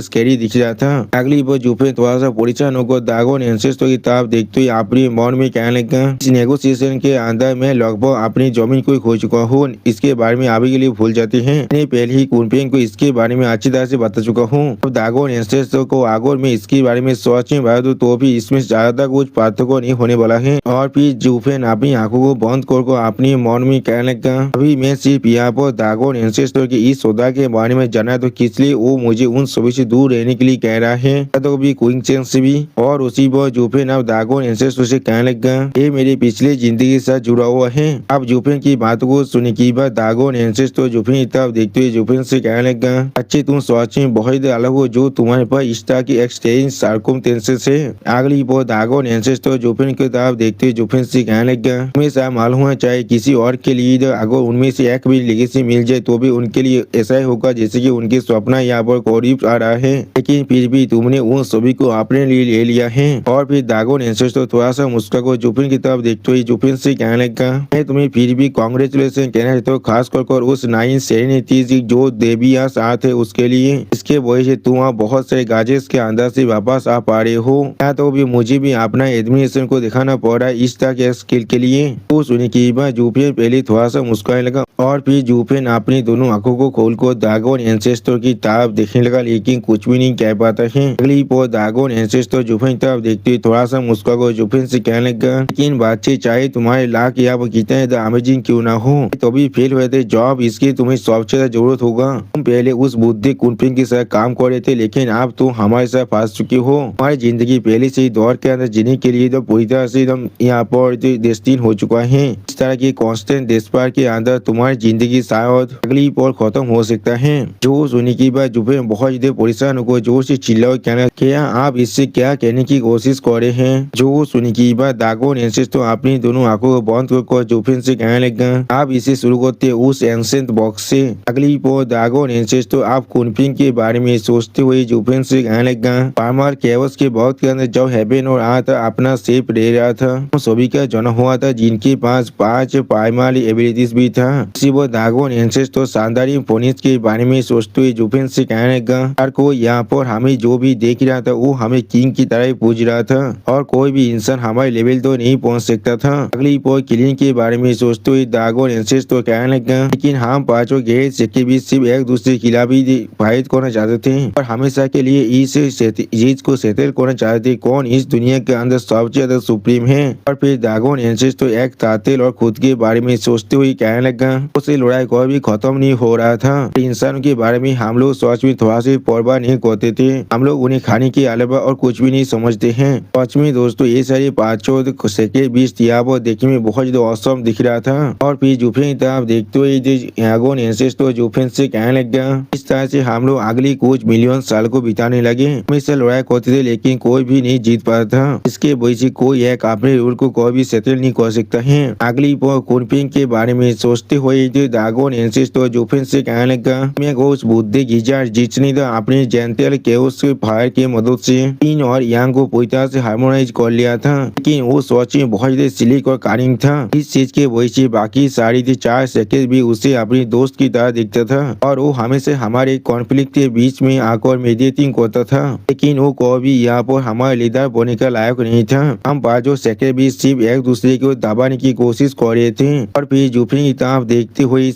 स्कैरी दिख रहा था। अगली बार जुफिन थोड़ा सा परेशान होकर ड्रैगन एंसेस्टर की तरफ देखते हुए अपने मन में कहने लगा, इस नेगोशिएशन के अंदर मैं लगभग अपनी जमीन को खो चुका हूँ, इसके बारे में अभी के लिए भूल जाते हैं। मैंने पहले ही कुनपेंग को इसके बारे में अच्छी तरह से बता चुका हूँ। अब ड्रैगन एंसेस्टर को अगर मैं इसके बारे में सोच में बता दूं तो भी इसमें ज्यादा कुछ पार्थक्य नहीं होने वाला है। और फिर जुफिन अपनी आंखों को बंद कर अपने मन में कहने लगा, अभी मैं सिर्फ यहाँ पर ड्रैगन एंसेस्टर की इस सौदा के बारे में जाना तो किस लिए वो मुझे उन सभी से दूर रहने के लिए कह रहा है, तो भी क्विंग चैंग से भी। और उसी पर जुफिन अब ड्रैगन एंसेस्टर से कहने लगा, ये मेरी पिछली जिंदगी के साथ जुड़ा हुआ है। अब जुफिन की बात को सुनने के बाद ड्रैगन एंसेस्टर जुफिन की तरफ देखते हुए जुफिन से कहने लगा, अच्छे तुम सच में बहुत अलग हो जो तुम्हारे पास इस तरह की एक्सटेंस सर्कमस्टेंसेस है। अगली पर ड्रैगन एंसेस्टर जुफिन की तरफ देखते हुए जुफिन से कहने लगा, तुम्हें शायद मालूम है चाहे किसी और के लिए अगर उनमें से एक भी लेगेसी मिल जाए तो भी उनके लिए ऐसा ही होगा जैसे कि उनके सपना यहाँ पर करीब आ रहा है, लेकिन फिर भी तुमने उन सभी को अपने लिए ले लिया है। और फिर ड्रैगन एंसेस्टर थोड़ा सा मुस्कुरा कर जुफिन की तरफ देखते हुए जुफिन से कहने लगा, मैं तुम्हें फिर भी कांग्रेचुलेशन कहना चाहता हूँ, खास कर उस 9 सेरेनिटी जो देविया साथ है उसके लिए। इसके वजह से तुम आप बहुत सारे गाजेस के अंदर से वापस आ पा रहे हो। या तो भी मुझे भी अपना एडमिनेशन को दिखाना पड़ रहा है इस तरह के स्किल के लिए। तो सुनने की बात जूफियन पहले थोड़ा सा मुस्कुराने लगा और फिर जूफियन अपनी दोनों आंखों को खोल कर दागोन एंसेस्टर की तरफ देखने लगा, लेकिन कुछ भी नहीं कह पाता है। अगली पौर दागोन एंसेस्टर जूफियन की तरफ देखते हुए थोड़ा सा मुस्कुरा जूफियन से कहने लगा, लेकिन बातचीत चाहे तुम्हारे लाख या वो कितने अमेजिंग क्यों ना हो, तो भी फेल हुए थे जॉब, इसकी तुम्हें सबसे ज्यादा जरूरत होगा। तुम पहले उस बुद्धि कुनपिंग के साथ काम कर रहे थे, लेकिन अब तुम हमारे साथ फंस चुके हो। हमारी जिंदगी पहले से ही दौर के अंदर जीने के लिए तो पूरी तरह से एकदम यहाँ पर डेस्टिन हो चुका है। इस तरह की कांस्टेंट देशपार के अंदर तुम्हारी जिंदगी शायद अगली पल खत्म हो सकता है। जो सुनने की बात जुफिन बहुत ज्यादा परेशान होकर जोर से चिल्ला कहना, क्या आप इससे क्या कहने की कोशिश कर रहे हैं? जो सुनने की बात दागोन एंसेस्टर तो अपनी दोनों आंखों को बंद कर जुफिन से कहने लगा, आप इसे शुरू करते उस एंसेंट बॉक्स से। अगली पल दागोन एंसेस्टर तो आप कुनपिंग के बारे में सोचते हुए जुफिन से कहने लगा, फार्मर केवस के बहुत के अंदर जब हेवन और आर्थ अपना शेप ले रहा था, सभी का जन्म हुआ था जिनके पास 5 प्राइमरी एबिलिटीज भी था। इसी वो दागोन एंसेस्टर तो शानदार फोनिक्स के बारे में सोचते हुए जुफिन से कहने लगा, हर कोई यहाँ पर हमें जो भी देख रहा था वो हमें किंग की तरह पूज रहा था और कोई भी इंसान हमारे लेवल तो नहीं पहुँच सकता था। अगली पॉइंट किलिंग के बारे में सोचते हुए दागोन एंसेस्टर तो कहने लगा, लेकिन हम पांचों गैर के बीच सिर्फ एक दूसरे के खिलाफ ही फाइट करना चाहते थे और हमेशा के लिए इस चीज को सेटल करना चाहते थे, कौन इस दुनिया के अंदर सबसे ज्यादा सुप्रीम है। और फिर दागोन एंसेस्टर तो एक तातिल और खुद के बारे में सोचते हुए कहने लगा, उसे लड़ाई कोई भी खत्म नहीं हो रहा था। इंसानों के बारे में हम लोग सच में थोड़ा सी परवाह नहीं करते थे, हम लोग उन्हें खाने के अलावा और कुछ भी नहीं समझते हैं। सच में दोस्तों ये सारे पांचों सेके बीच यहाँ देखने में बहुत ज्यादा औसम दिख रहा था। और फिर जुफिन की तरफ देखते हुए दागोन एंसेस्टर जुफिन से कहने लगा, इस तरह से हम लोग अगली कुछ मिलियन साल को बिताने लगे, हमेशा लड़ाई करते थे लेकिन कोई भी नहीं जीत पाता था। इसके वजह से कोई एक अपने रूल को कोई भी सेटल नहीं कर सकता है। अगली कुनपिंग के बारे में सोचते हुए दागोन एंसेस्टर जुफिन से कहने लगा, मैं उस बुद्धि गिजार जिसने तो अपने जेंटल केओस फायर की मदद से इन और यांग को पूरी तरह से हार्मोनाइज कर लिया था, लेकिन वो सोच में बहुत ज्यादा सिलिक और कारिंग था। इस चीज के वजह से बाकी सारी 4 सेकेंड भी उसे अपनी दोस्त की तरह दिखता था और वो हमेशा हमारे कॉन्फ्लिक्ट के बीच में आकर मेडिएटिंग करता था, लेकिन वो कोई भी यहाँ पर हमारे लीडर बनने का लायक नहीं था। हम पांचों सेकेंड भी सिर्फ एक दूसरे को दबाने की कोशिश कर रहे थे। और फिर जुफिन की तरफ देखते हुए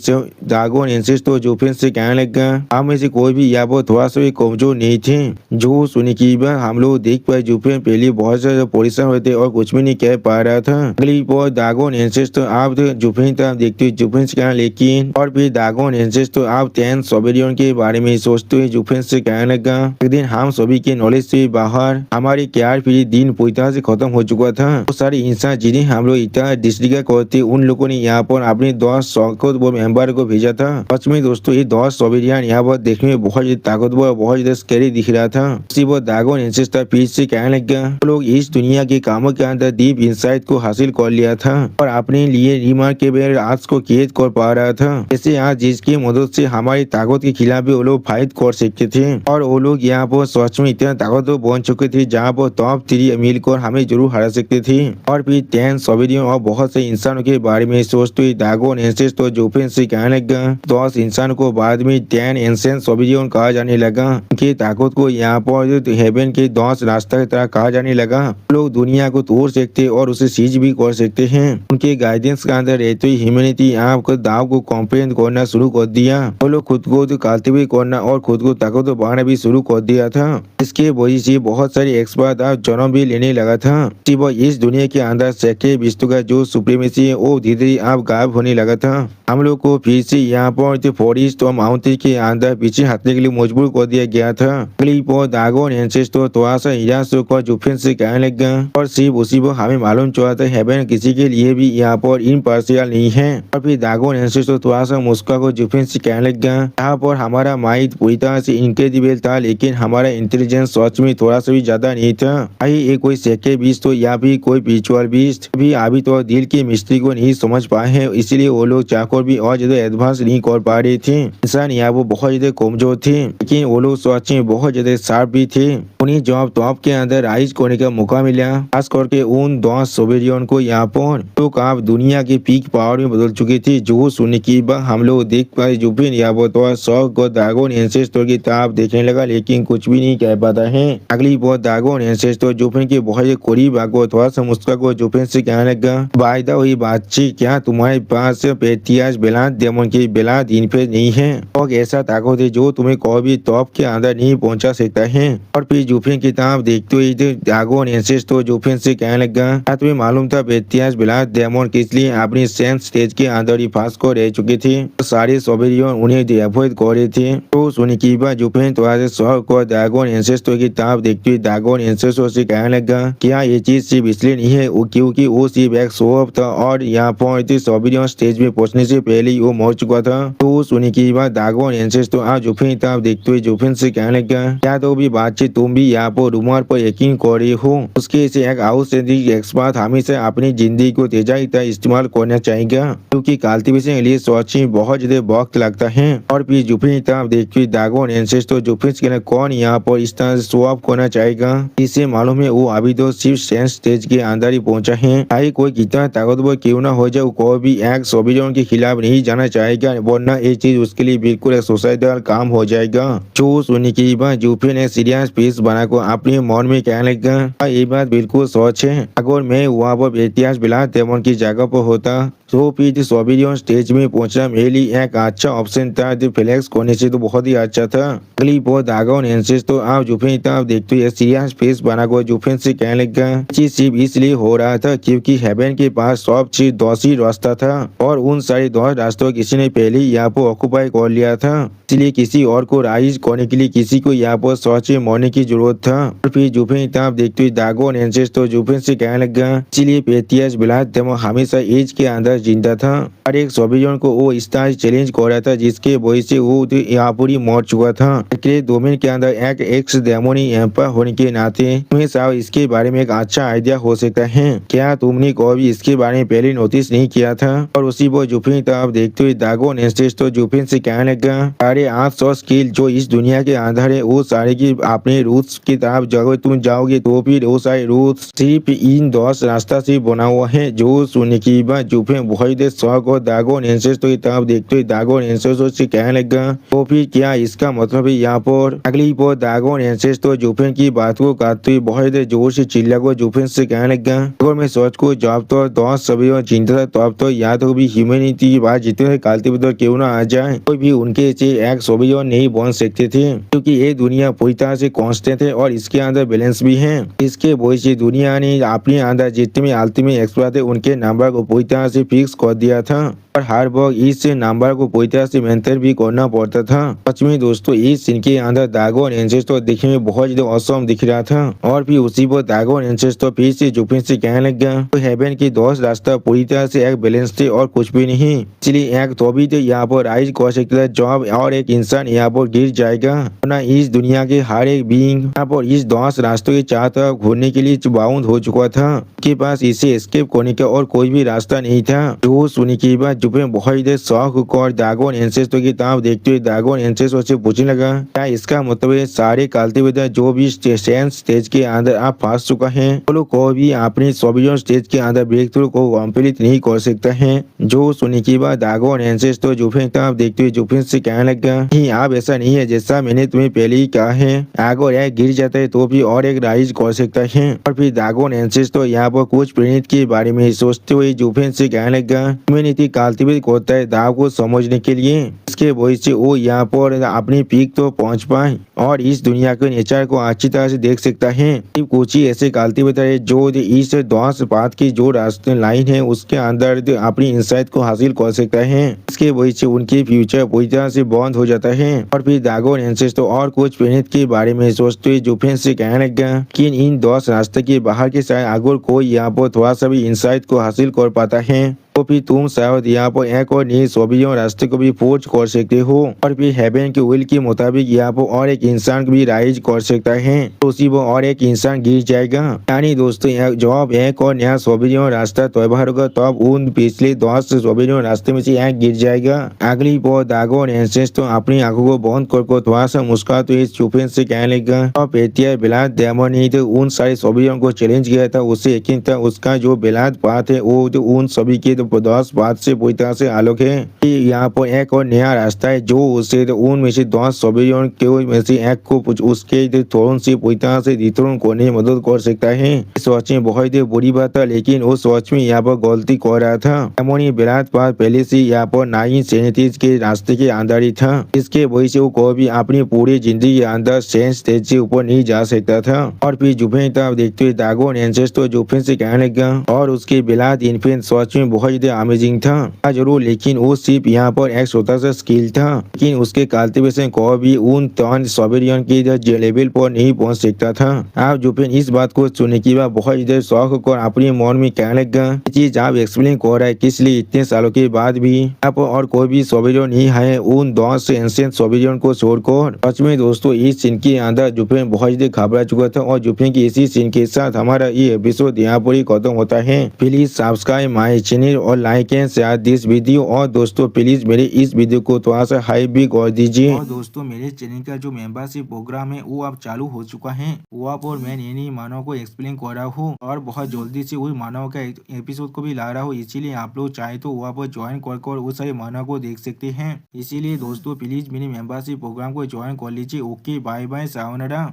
दागोन एंसेस्टर जुफिन से कहने लगा, हम में से कोई भी यहाँ पर थोड़ा सा भी कमजोर नहीं थे। जो सुनने की बात हम लोग देख पाए जुफिन पहले बहुत ज्यादा परेशान हुए थे और कुछ भी नहीं कह पा रहा था। अगली बार दागोन एंसेस्टर आप जुफिन तरफ देखते हुए जुफिन से कहना, लेकिन और फिर दागोन एंसेस्टर आप 10 सोबेरियन के बारे में सोचते हुए जुफिन से कहने लगा, एक दिन हम सभी के नॉलेज से बाहर हमारे केयर फ्री दिन पूरी तरह से खत्म हो चुका था। वो सारे इंसान जिन्हें हम लोग इतना डिस्ट्रिक्ट करते उन लोगों ने यहाँ पर अपने 10 ताकतवर मेंबर को भेजा था। सच में दोस्तों ये 10 सोबेरियन यहाँ पर देखने में बहुत ज्यादा ताकतवर बहुत ज्यादा स्कैरी दिख रहा था। उसी वो दागोन एंसेस्टर फिर से कहने लगा, लोग इस दुनिया के कामों के अंदर डीप इंसाइट को हासिल कर लिया था और अपने लिए रिमार्केबल आज को कैद कर पा रहा था। जैसे आज जिसकी मदद से हमारी ताकत के खिलाफ भी वो लोग फाइट कर सकते थे और वो लोग यहाँ पर सच में इतना ताकतवर बन चुके थे जहाँ पर टॉप 3 मिलकर हमें जरूर हरा सकते थे। और फिर 10 सोबेरियन और बहुत से इंसानों के बारे में सोचते हुए दागोन एंसेस्टर जुफिन से कहने लगा, 10 इंसान को बाद में 10 एंसेंट सोबेरियन कहा जाने लगा। उनकी ताकत को यहाँ पर हेवन के 10 रास्ता की तरह कहा जाने लगा। लोग दुनिया को तोड़ सकते और उसे सीज भी कर सकते हैं। उनके गाइडेंस के अंदर रहते हुए ह्यूमैनिटी आपको दाव को कॉम्प्रेंड करना शुरू कर दिया। वो लोग खुद को काल्टिवेट करना और खुद को ताकत बढ़ाना भी शुरू कर दिया था। इसके वजह से बहुत सारे एक्सपर्ट आप जन्म भी लेने लगा था। इस दुनिया के अंदर सैकड़े विश्व का जो सुप्रीमेसी है वो धीरे धीरे आप गायब होने लगा था। हम लोग को फिर से यहाँ पर फॉरेस्ट और माउंटेन के अंदर पीछे हटने के लिए मजबूर कर दिया गया था। अगली पर दागोन एंसेस्टर थोड़ा सा निराश होकर जुफिन से कहने लगा, और सिर्फ उसी पर हमें मालूम चला था हेवन किसी के लिए भी यहाँ पर इम्पार्शियल नहीं है। और फिर दागोन एंसेस्टर थोड़ा सा मुस्कुरा कर जुफिन से कहने लगा, यहाँ पर हमारा माइंड पूरी तरह से इनक्रेडिबल था लेकिन हमारा इंटेलिजेंस सच में थोड़ा सा भी ज्यादा नहीं था। ये कोई सेके बीच तो या भी कोई स्पिरिचुअल बीच भी अभी तो दिल की मिस्ट्री को नहीं समझ पाए हैं, इसीलिए वो लोग चाकर भी और ज्यादा एडवांस नहीं कर पा रहे थे। इंसान यहाँ वो बहुत ज्यादा कमजोर थे, लेकिन वो लोग सच में बहुत ज्यादा शार्प भी थे। उन्हें जब टॉप के अंदर राइज करने का मौका मिला, खास करके उन 10 सोवेरियन को यहाँ पर, तो आप दुनिया के पीक पावर में बदल चुकी थी। जो सुनने की बाद हम लोग देख पाए जुफिन यहाँ पर तो शौक और दागोन एंसेस्टर की तरफ देखने लगा, लेकिन कुछ भी नहीं कह पाता है। अगली बार दागोन एंसेस्टर जुफिन के बहुत करीब आगो थोड़ा सा मुस्का को जुफिन से कहने लगा, वायदा हुई बातचीत, क्या तुम्हारे पास पेटियाज बेलाद डेमन की बेलाद इनफेज नहीं है और ऐसा ताकत है जो तुम्हें कोई भी टॉप के अंदर नहीं पहुंचा सकता है। और फिर जुफिन की तरफ देखते हुए दागोन एंसेस्टर जुफिन से कहने लगा, क्या तुम्हें मालूम था पेटियाज बेलाद डेमन किस लिए अपनी सेंस स्टेज के अंदर ही फांस को रह चुके थे, सारे सोवेरियन उन्हें अवॉइड कर रहे थे। तो सुनी की बात जुफिन थोड़ा सा शौक और दागोन एंसेस्टर की तरफ देखते हुए दागोन एंसेस्टर से कहने लगा, क्या ये चीज सिर्फ इसलिए नहीं है क्योंकि वो सिर्फ एक शो ऑफ था और यहाँ पर सोवेरियन स्टेज में पहुंचने से पहले ही वो मर चुका था। तो सुनी की बात दागोन एंसेस्टर आज जुफिन तरफ देखते हुए जुफिन से कहने लगा, क्या तो भी बातचीत तुम भी यहाँ पर रूमर पर यकीन कर रही हो, उसके से एक आउटस्टैंडिंग एक्सपर्ट हमेशा अपनी जिंदगी को तेजाई तरह इस्तेमाल करना चाहेगा, क्योंकि कल्टीवेशन के लिए सोच में बहुत ज्यादा वक्त लगता है। और फिर जुफिन तरफ देखते हुए दागोन एंसेस्टर जुफिन के कौन यहाँ पर इस तरह से शो ऑफ करना चाहेगा, इसे मालूम है वो अभी तो सिर्फ सेंस स्टेज के अंदर ही पहुंचा है। चाहे कोई कितना ताकतवर क्यों ना हो जाए, कोई भी एक सोवेरियन के खिलाफ नहीं जाना चाहेगा, वरना ये चीज उसके लिए बिल्कुल एक सुसाइडल काम हो जाएगा। जो सुनने की बात जुफिन ने सीरियस पीस बनाकर अपने मन में कहने लगा, ये बात बिल्कुल सच है, अगर मैं वहाँ पर इतिहास बिला डेमन की जगह पर होता तो फिर सोवेरियन स्टेज में पहुंचना मेरे लिए एक अच्छा ऑप्शन था। फ्लेक्स करने से तो बहुत ही अच्छा था। अगली बार दागोन एंसेस्टर आप जुफिन तरफ देखते हुए सीरियस फेस बनाकर जुफिन से कहने लगा, चीज सिर्फ इसलिए हो रहा था क्योंकि हेवन के पास सब चीज 10 ही रास्ता था और उन सारे 10 रास्तों किसी ने पहले ही यहाँ पर ऑक्यूपाई कर लिया था, इसलिए किसी और को राइज करने के लिए किसी को यहाँ पर सोच में मरने की जरूरत था। और फिर जुफिन तरफ देखते हुए दागोन एंसेस्टर जुफिन से कहने लगा, इसलिए पेटियाज बिलाद डेमन हमेशा एज के अंदर जिंदा था और एक सोवेरियन को वो इस तरह चैलेंज कर रहा था जिसके वजह से वो यहाँ पूरी मर चुका था। डोमेन के अंदर एक एक्स डेमोनी एम्पायर होने के नाते तुम्हें शायद इसके बारे में एक अच्छा आइडिया हो सकता है, क्या तुमने कभी इसके बारे में पहले नोटिस नहीं किया था। और उसी वो जुफिन तरफ देखते हुए दागोन एंसेस्टर जुफिन से कहने लगा, अरे 800 स्किल जो इस दुनिया के अंदर है वो सारे की अपने रूट्स की तरफ जगह तुम जाओगे तो फिर वो सारे रूट्स सिर्फ इन 10 रास्ता से बना हुआ है। जो सुनने की बात जुफिन बहुत शौक और दागोन एंसेस्टर की तरफ देखते हुए दागोन एंसेस्टर से कहने लगा, तो फिर क्या इसका मतलब है यहाँ पर। अगली बार दागोन एंसेस्टर जुफिन की बात को काटते हुए बहुत जोर से चिल्लाकर जुफिन से कहने लगा, अगर मैं सोच को जब तो 10 सभी चिंता था तब तो या तो भी ह्यूमैनिटी की बात जितने कालती बदल क्यों ना आ जाए, कोई भी उनके से एक सोवेरियन नहीं बन सकते थे, क्योंकि ये दुनिया पूरी तरह से कांस्टेंट है और इसके अंदर बैलेंस भी है। इसके वजह से दुनिया ने अपने अंदर जितने अल्टीमेट एक्सपर्ट है उनके नंबर को पूरी तरह से फिक्स कर दिया था और हर बार इस नंबर को पूरी तरह से मेंटेन भी करना पड़ता था। सच में दोस्तों इस सीन के अंदर दागोन एंसेस्टर देखने में बहुत ज्यादा औसम दिख रहा था। और फिर उसी पर दागोन एंसेस्टर फिर से जुफिन से कहने लगा, तो हेवन की 10 रास्ता पूरी तरह से एक बैलेंस थे और कुछ भी नहीं, इसलिए एक तो भी यहाँ पर राइज कर सकता है जॉब और एक इंसान यहाँ पर गिर जाएगा, वरना इस दुनिया के हर एक बीइंग यहाँ पर इस 10 रास्तों के चार तरफ घूरने के लिए बाउंड हो चुका था, के पास इसे एस्केप करने का और कोई भी रास्ता नहीं था। जो सुनी की बात जुफिन बहुत ही शौक और दागोन एंसेस्टर की तरफ देखते हुए दागोन एंसेस्टर से पूछने लगा, क्या इसका मतलब है सारे कल्टीवेटर जो भी सेंस स्टेज के अंदर आप फंस चुका है वो लोग को भी अपने सोवेरियन स्टेज के अंदर ब्रेक थ्रू को कंप्लीट नहीं कर सकता है। जो सुनी की बात दागोन एंसेस्टर जुफिन तरफ देखते हुए जुफिन से कहने लगा, नहीं आप ऐसा नहीं है, जैसा मैंने तुम्हें पहले ही कहा है, अगर यह गिर जाता है तो भी और एक राइज कर सकता है। और फिर दागोन एंसेस्टर यहाँ पर कुछ प्रेरित के बारे में सोचते हुए जुफिन से कहने लगा, ह्यूमैनिटी कल्टीवेट करता है दाव को समझने के लिए, इसके वजह से वो यहाँ पर अपनी पीक तो पहुंच पाए और इस दुनिया के नेचर को अच्छी तरह से देख सकता है। सिर्फ कुछ ही ऐसे कल्टीवेटर है जो इस 10 पाथ की जो रास्ते लाइन है उसके अंदर अपनी इंसाइट को हासिल कर सकता है, इसके वजह से उनकी फ्यूचर पूरी तरह से बंद हो जाता है। और फिर दागोन एंसेस्टर और कुछ प्लेनेट के बारे में सोचते हुए जुफिन से कहने लगा कि इन 10 रास्ते के बाहर के साथ अगर कोई यहाँ पर थोड़ा सा भी इंसाइट को हासिल कर पाता है तो फिर तुम शायद यहाँ पर एक और नई सोबियों रास्ते को भी फोर्ज कर सकते हो और फिर हेवन के विल के मुताबिक यहाँ पर और एक इंसान भी राइज कर सकता है तो उसी वो और एक इंसान गिर जाएगा। यानी दोस्तों जब एक और नया सोबियों रास्ता तैयार होगा तब उन पिछले 10 सोबियों रास्ते में से एक गिर जाएगा। अगली बार दागो और एंसेस तो अपनी आंखों को बंद कर थोड़ा सा मुस्कुरा तो इस चुपेन से कहने लगा और पेटिया बिलाद डेमो नहीं तो उन सारे सोबियों को चैलेंज किया था उससे यकीन था उसका जो बिलाद बात है वो तो उन सभी के तो 10 बात से पूरी तरह से आलोक है। यहाँ पर एक और नया रास्ता है जो उसे तो उन में से 10 सोबियों के में से एक को उसके थ्रोन से पूरी तरह से डिथ्रोन करने में मदद कर सकता है। सोच में बहुत ही बुरी बात था लेकिन उस सोच में यहाँ पर गलती कर रहा था। एमोनी बिलाद बात पहले से यहाँ पर 9 के रास्ते के अंदर ही था इसके वजह से वो कोई भी अपनी पूरी जिंदगी के अंदर सेंस स्टेज से ऊपर नहीं जा सकता था। और फिर जुफेन तब देखते हुए दागो एंसेस तो जुफेन से कहने लगा और उसके बिलाद इन्फिन सोच में बहुत ही अमेजिंग था जरूर लेकिन वो सिर्फ यहाँ पर एक छोटा सा स्किल था लेकिन उसके कल्टीवेशन को भी उन 3 सोबेरियन के लेवल पर नहीं पहुंच सकता था। आप जुफेन इस बात को सुनने के बाद बहुत ही शौक होकर अपने मन में कहने लगा चीज आप एक्सप्लेन कर रहा है किस लिए इतने सालों के बाद भी यहाँ पर और कोई भी सोबेरियन नहीं है उन 10 एंशिएंट सोबेरियन को छोड़कर। सच में दोस्तों इस सीन के अंदर जुफेन बहुत ही घबरा चुका था और जुफेन की इसी सीन के साथ हमारा ये एपिसोड यहाँ पर ही खत्म होता है। प्लीज सब्सक्राइब माय चैनल और like and share this video और दोस्तों प्लीज मेरे इस वीडियो को थोड़ा सा हाइप भी कर दीजिए। और दोस्तों मेरे चैनल का जो मेंबरशिप प्रोग्राम है वो अब चालू हो चुका है वहाँ पर मैं नई मानव को एक्सप्लेन कर रहा हूँ और बहुत जल्दी से वही मानव का एपिसोड को भी ला रहा हूँ इसीलिए आप लोग चाहे तो वहाँ पर ज्वाइन कर उस सारे मानव को देख सकते हैं। इसीलिए दोस्तों प्लीज मेरी मेंबरशिप प्रोग्राम को ज्वाइन कर लीजिए। Okay bye bye sayonara.